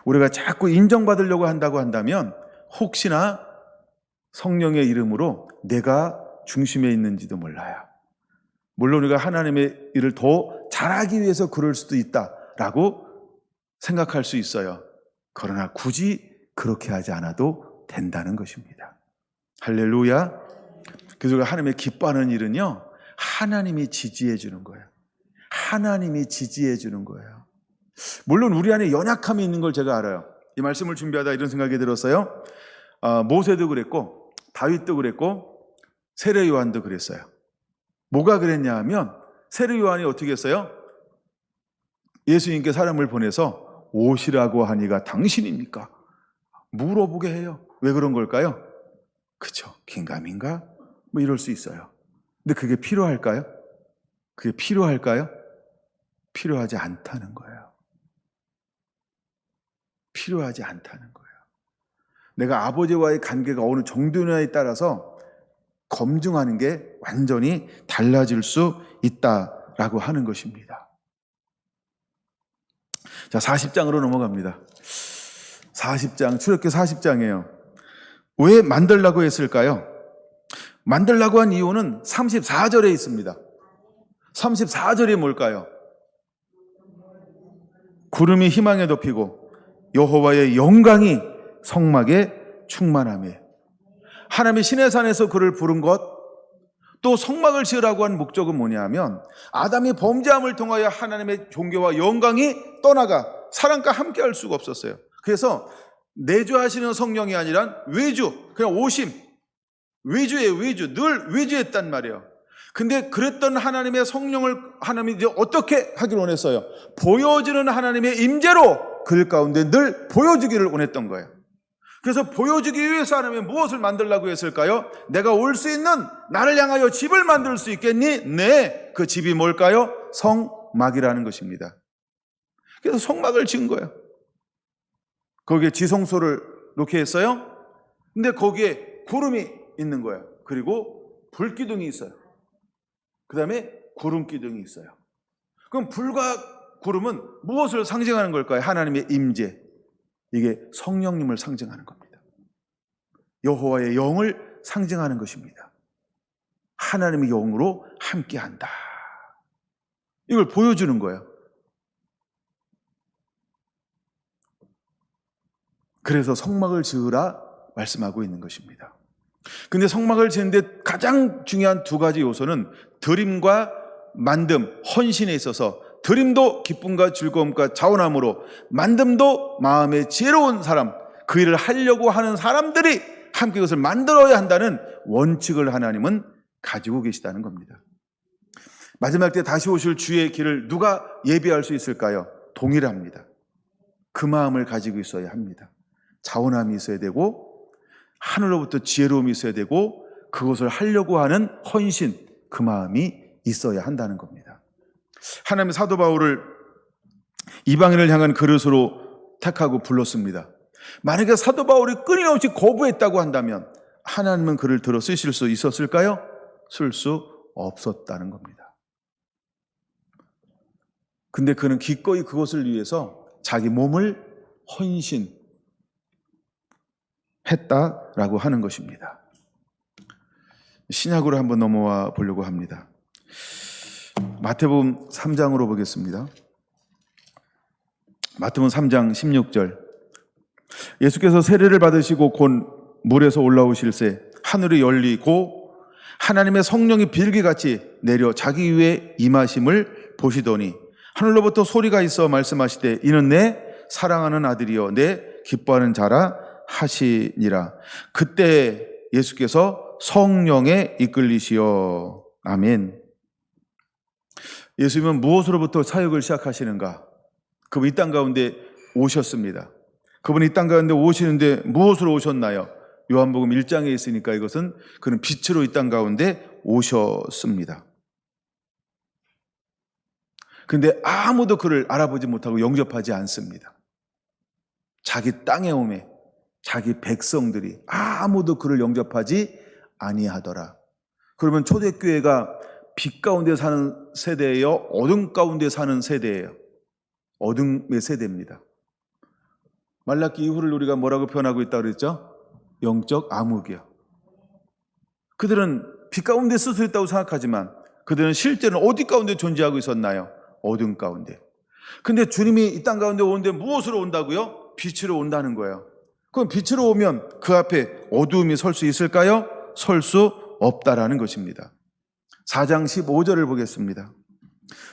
우리가 자꾸 인정받으려고 한다고 한다면 혹시나 성령의 이름으로 내가 중심에 있는지도 몰라요. 물론 우리가 하나님의 일을 더 잘하기 위해서 그럴 수도 있다라고 생각할 수 있어요. 그러나 굳이 그렇게 하지 않아도 된다는 것입니다. 할렐루야. 그래서 우리가 하나님의 기뻐하는 일은요, 하나님이 지지해 주는 거예요. 하나님이 지지해 주는 거예요. 물론 우리 안에 연약함이 있는 걸 제가 알아요. 이 말씀을 준비하다 이런 생각이 들었어요. 모세도 그랬고 다윗도 그랬고 세례 요한도 그랬어요. 뭐가 그랬냐 하면 세례 요한이 어떻게 했어요? 예수님께 사람을 보내서 오시라고 하니가 당신입니까? 물어보게 해요. 왜 그런 걸까요? 그쵸, 긴가민가? 뭐 이럴 수 있어요. 근데 그게 필요할까요? 그게 필요할까요? 필요하지 않다는 거예요. 필요하지 않다는 거예요. 내가 아버지와의 관계가 어느 정도냐에 따라서 검증하는 게 완전히 달라질 수 있다라고 하는 것입니다. 자, 40장으로 넘어갑니다. 40장, 출애굽기 40장이에요. 왜 만들라고 했을까요? 만들라고 한 이유는 34절에 있습니다. 34절이 뭘까요? 구름이 희망에 덮이고 여호와의 영광이 성막에 충만하며, 하나님이 시내산에서 그를 부른 것, 또 성막을 지으라고 한 목적은 뭐냐면 아담이 범죄함을 통하여 하나님의 존귀와 영광이 떠나가 사람과 함께 할 수가 없었어요. 그래서 내주하시는 성령이 아니라 외주, 그냥 오심, 외주예요. 외주, 늘 외주했단 말이에요. 근데 그랬던 하나님의 성령을 하나님이 이제 어떻게 하기를 원했어요? 보여주는 하나님의 임재로 그들 가운데 늘 보여주기를 원했던 거예요. 그래서 보여주기 위해서 하나님이 무엇을 만들라고 했을까요? 내가 올 수 있는, 나를 향하여 집을 만들 수 있겠니? 네, 그 집이 뭘까요? 성막이라는 것입니다. 그래서 성막을 지은 거예요. 거기에 지성소를 놓게 했어요. 근데 거기에 구름이 있는 거예요. 그리고 불기둥이 있어요. 그 다음에 구름기둥이 있어요. 그럼 불과 구름은 무엇을 상징하는 걸까요? 하나님의 임재. 이게 성령님을 상징하는 겁니다. 여호와의 영을 상징하는 것입니다. 하나님의 영으로 함께한다. 이걸 보여주는 거예요. 그래서 성막을 지으라 말씀하고 있는 것입니다. 근데 성막을 지는데 가장 중요한 두 가지 요소는 드림과 만듦, 헌신에 있어서 드림도 기쁨과 즐거움과 자원함으로, 만듦도 마음의 지혜로운 사람, 그 일을 하려고 하는 사람들이 함께 그것을 만들어야 한다는 원칙을 하나님은 가지고 계시다는 겁니다. 마지막 때 다시 오실 주의 길을 누가 예비할 수 있을까요? 동일합니다. 그 마음을 가지고 있어야 합니다. 자원함이 있어야 되고, 하늘로부터 지혜로움이 있어야 되고, 그것을 하려고 하는 헌신, 그 마음이 있어야 한다는 겁니다. 하나님은 사도 바울을 이방인을 향한 그릇으로 택하고 불렀습니다. 만약에 사도 바울이 끊임없이 거부했다고 한다면 하나님은 그를 들어 쓰실 수 있었을까요? 쓸 수 없었다는 겁니다. 근데 그는 기꺼이 그것을 위해서 자기 몸을 헌신했다라고 하는 것입니다. 신약으로 한번 넘어와 보려고 합니다. 마태복음 3장으로 보겠습니다. 마태복음 3장 16절. 예수께서 세례를 받으시고 곧 물에서 올라오실새 하늘이 열리고 하나님의 성령이 비둘기같이 내려 자기 위에 임하심을 보시더니 하늘로부터 소리가 있어 말씀하시되 이는 내 사랑하는 아들이여 내 기뻐하는 자라 하시니라. 그때 예수께서 성령에 이끌리시어. 아멘. 예수님은 무엇으로부터 사역을 시작하시는가? 그분 이 땅 가운데 오셨습니다. 그분이 이 땅 가운데 오시는데 무엇으로 오셨나요? 요한복음 1장에 있으니까 이것은 그는 빛으로 이 땅 가운데 오셨습니다. 그런데 아무도 그를 알아보지 못하고 영접하지 않습니다. 자기 땅에 오매 자기 백성들이 아무도 그를 영접하지 아니하더라. 그러면 초대교회가 빛 가운데 사는 세대예요? 어둠 가운데 사는 세대예요? 어둠의 세대입니다. 말라기 이후를 우리가 뭐라고 표현하고 있다고 그랬죠? 영적 암흑이요. 그들은 빛 가운데 스스로 있다고 생각하지만 그들은 실제는 어디 가운데 존재하고 있었나요? 어둠 가운데. 근데 주님이 이 땅 가운데 오는데 무엇으로 온다고요? 빛으로 온다는 거예요. 그럼 빛으로 오면 그 앞에 어두움이 설 수 있을까요? 설 수 없다라는 것입니다. 4장 15절을 보겠습니다.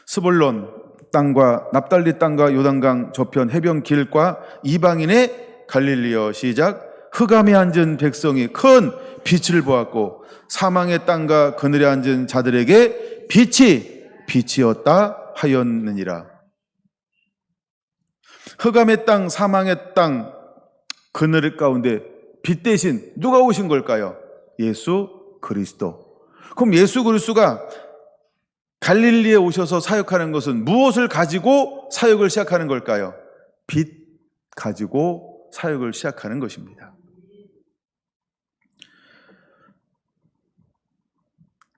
스불론 땅과 납달리 땅과 요단강 저편 해변 길과 이방인의 갈릴리여. 시작. 흑암에 앉은 백성이 큰 빛을 보았고 사망의 땅과 그늘에 앉은 자들에게 빛이었다 하였느니라. 흑암의 땅, 사망의 땅, 그늘 가운데 빛 대신 누가 오신 걸까요? 예수 그리스도. 그럼 예수 그리스도가 갈릴리에 오셔서 사역하는 것은 무엇을 가지고 사역을 시작하는 걸까요? 빛 가지고 사역을 시작하는 것입니다.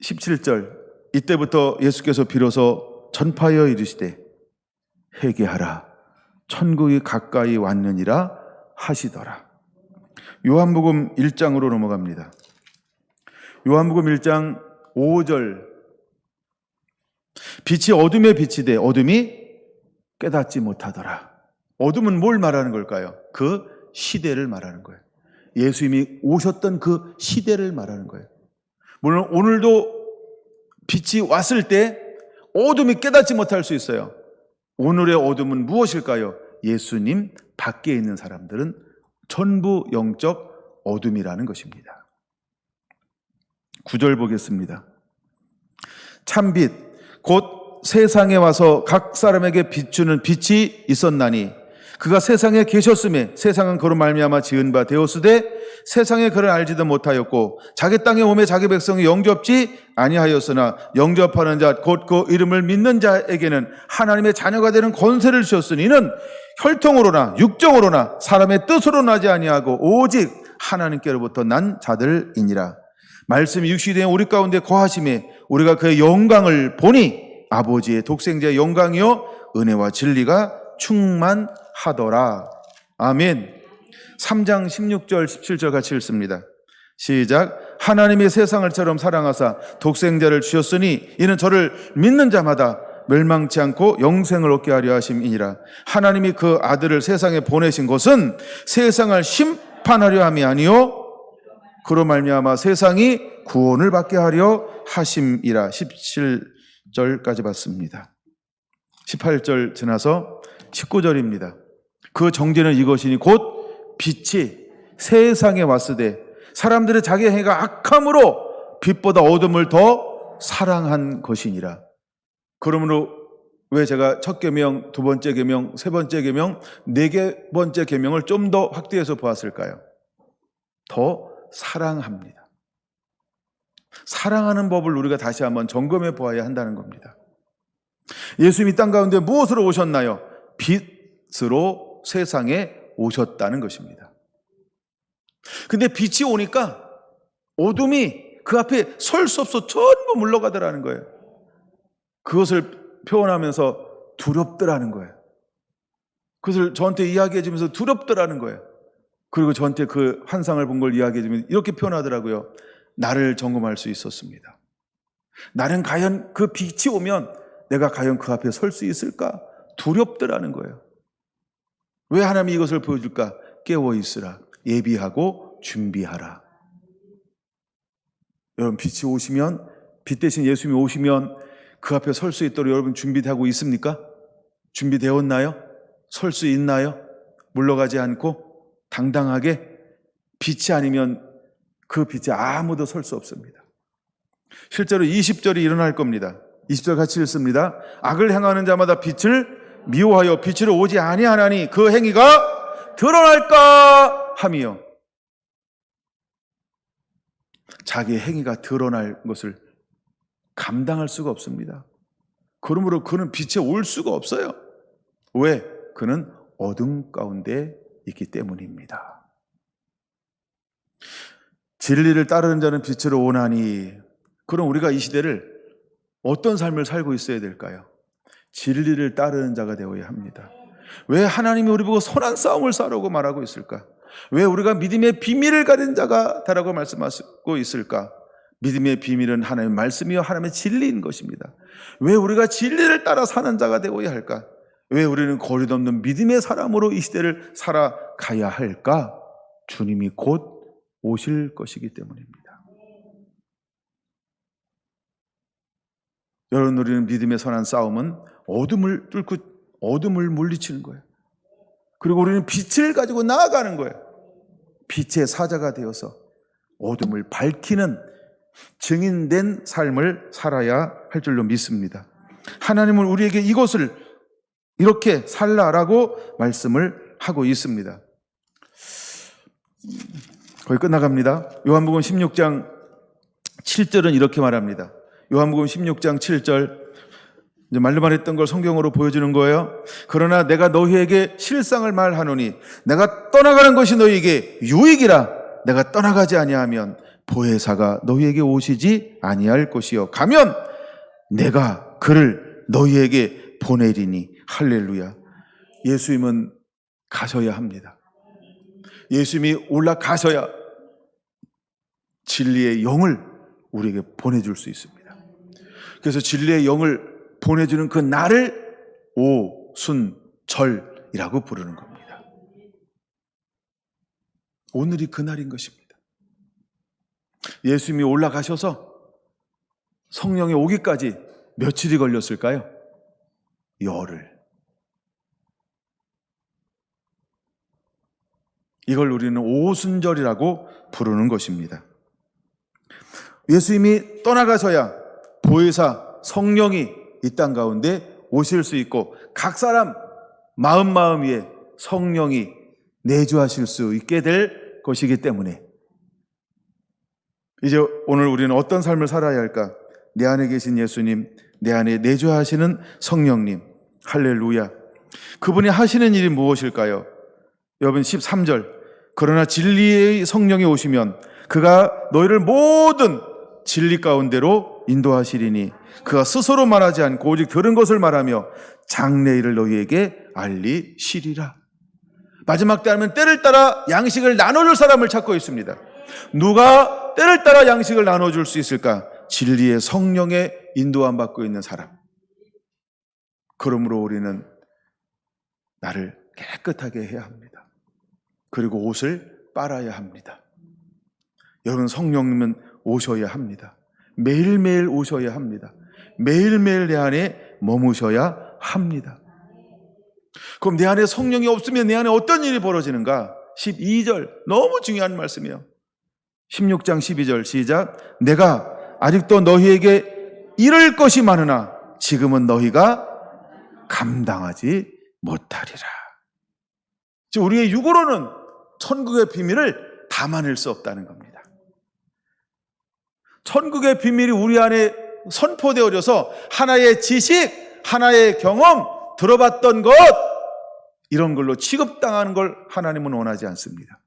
17절. 이때부터 예수께서 비로소 전파하여 이르시되 회개하라 천국이 가까이 왔느니라 하시더라. 요한복음 1장으로 넘어갑니다. 요한복음 1장 5절. 빛이 어둠에 비치되 어둠이 깨닫지 못하더라. 어둠은 뭘 말하는 걸까요? 그 시대를 말하는 거예요. 예수님이 오셨던 그 시대를 말하는 거예요. 물론 오늘도 빛이 왔을 때 어둠이 깨닫지 못할 수 있어요. 오늘의 어둠은 무엇일까요? 예수님 밖에 있는 사람들은 전부 영적 어둠이라는 것입니다. 9절 보겠습니다. 참빛 곧 세상에 와서 각 사람에게 비추는 빛이 있었나니 그가 세상에 계셨음에 세상은 그로 말미암아 지은 바 되었으되 세상에 그를 알지도 못하였고 자기 땅에 오매 자기 백성이 영접지 아니하였으나 영접하는 자 곧 그 이름을 믿는 자에게는 하나님의 자녀가 되는 권세를 주셨으니 이는 혈통으로나 육정으로나 사람의 뜻으로 나지 아니하고 오직 하나님께로부터 난 자들이니라. 말씀이 육신이 된 우리 가운데 거하심에 우리가 그의 영광을 보니 아버지의 독생자의 영광이요 은혜와 진리가 충만하더라. 아멘. 3장 16절 17절 같이 읽습니다. 시작. 하나님의 세상을처럼 사랑하사 독생자를 주셨으니 이는 저를 믿는 자마다 멸망치 않고 영생을 얻게 하려 하심이니라. 하나님이 그 아들을 세상에 보내신 것은 세상을 심판하려 함이 아니요 그로 말미암아 세상이 구원을 받게 하려 하심이라. 17절까지 봤습니다. 18절 지나서 19절입니다. 그 정죄는 이것이니 곧 빛이 세상에 왔으되 사람들의 자기 행위가 악함으로 빛보다 어둠을 더 사랑한 것이니라. 그러므로 왜 제가 첫 계명, 두 번째 계명, 세 번째 계명, 네 번째 계명을 좀 더 확대해서 보았을까요? 더 사랑합니다. 사랑하는 법을 우리가 다시 한번 점검해 보아야 한다는 겁니다. 예수님이 땅 가운데 무엇으로 오셨나요? 빛으로 세상에 오셨다는 것입니다. 근데 빛이 오니까 어둠이 그 앞에 설 수 없어 전부 물러가더라는 거예요. 그것을 표현하면서 두렵더라는 거예요. 그것을 저한테 이야기해 주면서 두렵더라는 거예요. 그리고 저한테 그 환상을 본 걸 이야기해 주면 이렇게 표현하더라고요. 나를 점검할 수 있었습니다. 나는 과연 그 빛이 오면 내가 과연 그 앞에 설 수 있을까? 두렵더라는 거예요. 왜 하나님이 이것을 보여줄까? 깨어 있으라. 예비하고 준비하라. 여러분 빛이 오시면, 빛 대신 예수님이 오시면 그 앞에 설 수 있도록 여러분 준비되고 있습니까? 준비되었나요? 설 수 있나요? 물러가지 않고 당당하게. 빛이 아니면 그 빛에 아무도 설 수 없습니다. 실제로 20절이 일어날 겁니다. 20절 같이 읽습니다. 악을 행하는 자마다 빛을 미워하여 빛으로 오지 아니하나니 그 행위가 드러날까 함이요. 자기의 행위가 드러날 것을 감당할 수가 없습니다. 그러므로 그는 빛에 올 수가 없어요. 왜? 그는 어둠 가운데 있기 때문입니다. 진리를 따르는 자는 빛으로 오나니. 그럼 우리가 이 시대를 어떤 삶을 살고 있어야 될까요? 진리를 따르는 자가 되어야 합니다. 왜 하나님이 우리 보고 선한 싸움을 싸라고 말하고 있을까? 왜 우리가 믿음의 비밀을 가진 자가 되라고 말씀하고 있을까? 믿음의 비밀은 하나님의 말씀이요 하나님의 진리인 것입니다. 왜 우리가 진리를 따라 사는 자가 되어야 할까? 왜 우리는 거리도 없는 믿음의 사람으로 이 시대를 살아가야 할까? 주님이 곧 오실 것이기 때문입니다. 여러분, 우리는 믿음의 선한 싸움은 어둠을 뚫고 어둠을 물리치는 거예요. 그리고 우리는 빛을 가지고 나아가는 거예요. 빛의 사자가 되어서 어둠을 밝히는 증인된 삶을 살아야 할 줄로 믿습니다. 하나님은 우리에게 이것을 이렇게 살라라고 말씀을 하고 있습니다. 거의 끝나갑니다. 요한복음 16장 7절은 이렇게 말합니다. 요한복음 16장 7절, 이제 말로만 했던 걸 성경으로 보여주는 거예요. 그러나 내가 너희에게 실상을 말하노니 내가 떠나가는 것이 너희에게 유익이라. 내가 떠나가지 아니하면 보혜사가 너희에게 오시지 아니할 것이요 가면 내가 그를 너희에게 보내리니. 할렐루야. 예수님은 가셔야 합니다. 예수님이 올라가셔야 진리의 영을 우리에게 보내줄 수 있습니다. 그래서 진리의 영을 보내주는 그 날을 오순절이라고 부르는 겁니다. 오늘이 그 날인 것입니다. 예수님이 올라가셔서 성령이 오기까지 며칠이 걸렸을까요? 열흘. 이걸 우리는 오순절이라고 부르는 것입니다. 예수님이 떠나가셔야 보혜사 성령이 이 땅 가운데 오실 수 있고 각 사람 마음 위에 성령이 내주하실 수 있게 될 것이기 때문에 이제 오늘 우리는 어떤 삶을 살아야 할까? 내 안에 계신 예수님, 내 안에 내주하시는 성령님, 할렐루야. 그분이 하시는 일이 무엇일까요? 여러분 13절, 그러나 진리의 성령이 오시면 그가 너희를 모든 진리 가운데로 인도하시리니 그가 스스로 말하지 않고 오직 들은 것을 말하며 장래일을 너희에게 알리시리라. 마지막 때 하면 때를 따라 양식을 나눠줄 사람을 찾고 있습니다. 누가 때를 따라 양식을 나눠줄 수 있을까? 진리의 성령의 인도함 받고 있는 사람. 그러므로 우리는 나를 깨끗하게 해야 합니다. 그리고 옷을 빨아야 합니다. 여러분, 성령님은 오셔야 합니다. 매일매일 오셔야 합니다. 매일매일 내 안에 머무셔야 합니다. 그럼 내 안에 성령이 없으면 내 안에 어떤 일이 벌어지는가? 12절 너무 중요한 말씀이에요. 16장 12절 시작. 내가 아직도 너희에게 이를 것이 많으나 지금은 너희가 감당하지 못하리라. 즉 우리의 육으로는 천국의 비밀을 담아낼 수 없다는 겁니다. 천국의 비밀이 우리 안에 선포되어져서 하나의 지식, 하나의 경험, 들어봤던 것, 이런 걸로 취급당하는 걸 하나님은 원하지 않습니다.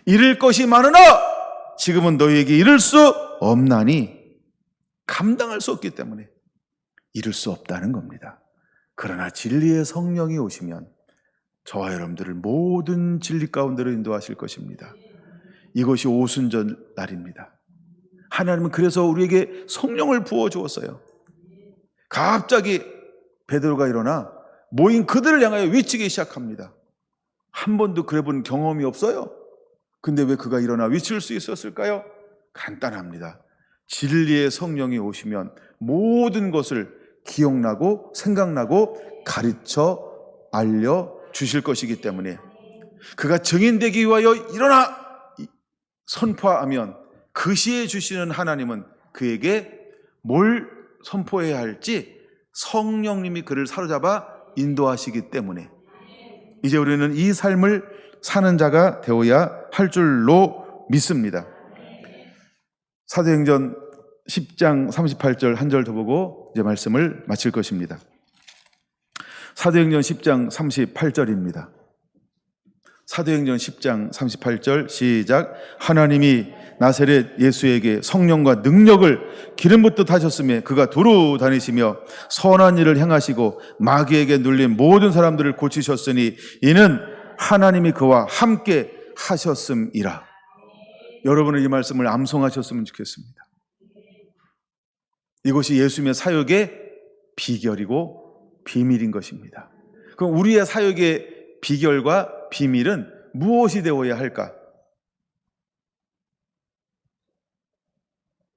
이룰 것이 많으나 지금은 너희에게 이룰 수 없나니, 감당할 수 없기 때문에 이룰 수 없다는 겁니다. 그러나 진리의 성령이 오시면 저와 여러분들을 모든 진리 가운데로 인도하실 것입니다. 이것이 오순절 날입니다. 하나님은 그래서 우리에게 성령을 부어주었어요. 갑자기 베드로가 일어나 모인 그들을 향하여 외치기 시작합니다. 한 번도 그래 본 경험이 없어요. 근데 왜 그가 일어나 외칠 수 있었을까요? 간단합니다. 진리의 성령이 오시면 모든 것을 기억나고 생각나고 가르쳐 알려주실 것이기 때문에 그가 증인되기 위하여 일어나 선포하면 그 시에 주시는 하나님은 그에게 뭘 선포해야 할지 성령님이 그를 사로잡아 인도하시기 때문에 이제 우리는 이 삶을 사는 자가 되어야 할 줄로 믿습니다. 사도행전 10장 38절 한 절 더 보고 이제 말씀을 마칠 것입니다. 사도행전 10장 38절입니다. 사도행전 10장 38절 시작. 하나님이 나사렛 예수에게 성령과 능력을 기름 붓듯 하셨으며 그가 두루 다니시며 선한 일을 행하시고 마귀에게 눌린 모든 사람들을 고치셨으니 이는 하나님이 그와 함께 하셨음이라. 여러분은 이 말씀을 암송하셨으면 좋겠습니다. 이것이 예수님의 사역의 비결이고 비밀인 것입니다. 그럼 우리의 사역의 비결과 비밀은 무엇이 되어야 할까?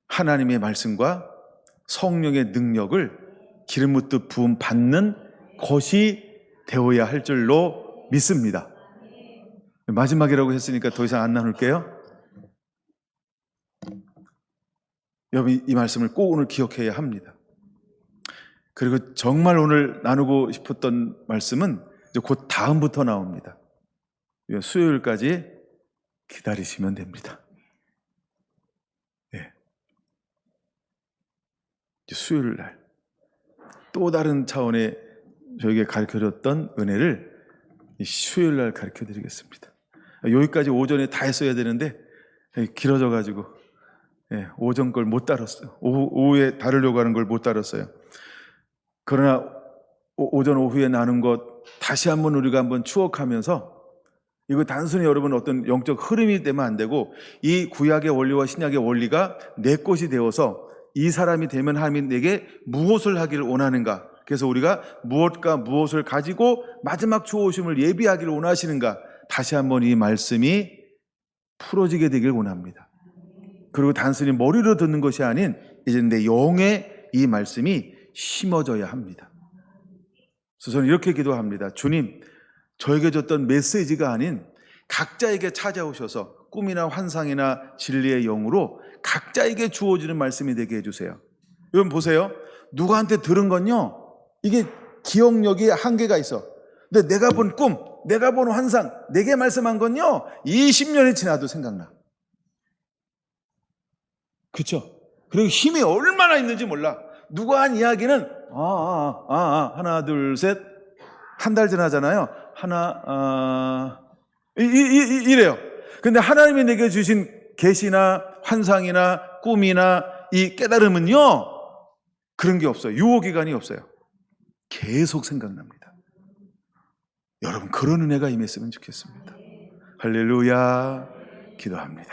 하나님의 말씀과 성령의 능력을 기름 붓듯 부음 받는 것이 되어야 할 줄로 믿습니다. 마지막이라고 했으니까 더 이상 안 나눌게요. 여러분, 이 말씀을 꼭 오늘 기억해야 합니다. 그리고 정말 오늘 나누고 싶었던 말씀은 이제 곧 다음부터 나옵니다. 수요일까지 기다리시면 됩니다. 네. 수요일 날 또 다른 차원의 저에게 가르쳐줬던 은혜를 수요일 날 가르쳐 드리겠습니다. 여기까지 오전에 다 했어야 되는데 길어져 가지고 오전 걸 못 다뤘어요. 오후에 다루려고 하는 걸 못 다뤘어요. 그러나 오전 오후에 나눈 것 다시 한번 우리가 한번 추억하면서 이거 단순히 여러분 어떤 영적 흐름이 되면 안 되고 이 구약의 원리와 신약의 원리가 내 것이 되어서 이 사람이 되면 하나님이 내게 무엇을 하기를 원하는가, 그래서 우리가 무엇과 무엇을 가지고 마지막 주오심을 예비하기를 원하시는가, 다시 한번 이 말씀이 풀어지게 되길 원합니다. 그리고 단순히 머리로 듣는 것이 아닌 이제 내 영에 이 말씀이 심어져야 합니다. 그래서 저는 이렇게 기도합니다. 주님, 저에게 줬던 메시지가 아닌 각자에게 찾아오셔서 꿈이나 환상이나 진리의 영으로 각자에게 주어지는 말씀이 되게 해주세요. 여러분 보세요. 누구한테 들은 건요, 이게 기억력이 한계가 있어. 근데 내가 본 꿈, 내가 본 환상, 내게 말씀한 건요 20년이 지나도 생각나. 그렇죠? 그리고 힘이 얼마나 있는지 몰라. 누가 한 이야기는 하나 둘 셋 한 달 지나잖아요. 하나 이래요. 근데 하나님이 내게 주신 계시나 환상이나 꿈이나 이 깨달음은요, 그런 게 없어요. 유효기간이 없어요. 계속 생각납니다. 여러분, 그런 은혜가 임했으면 좋겠습니다. 할렐루야. 기도합니다.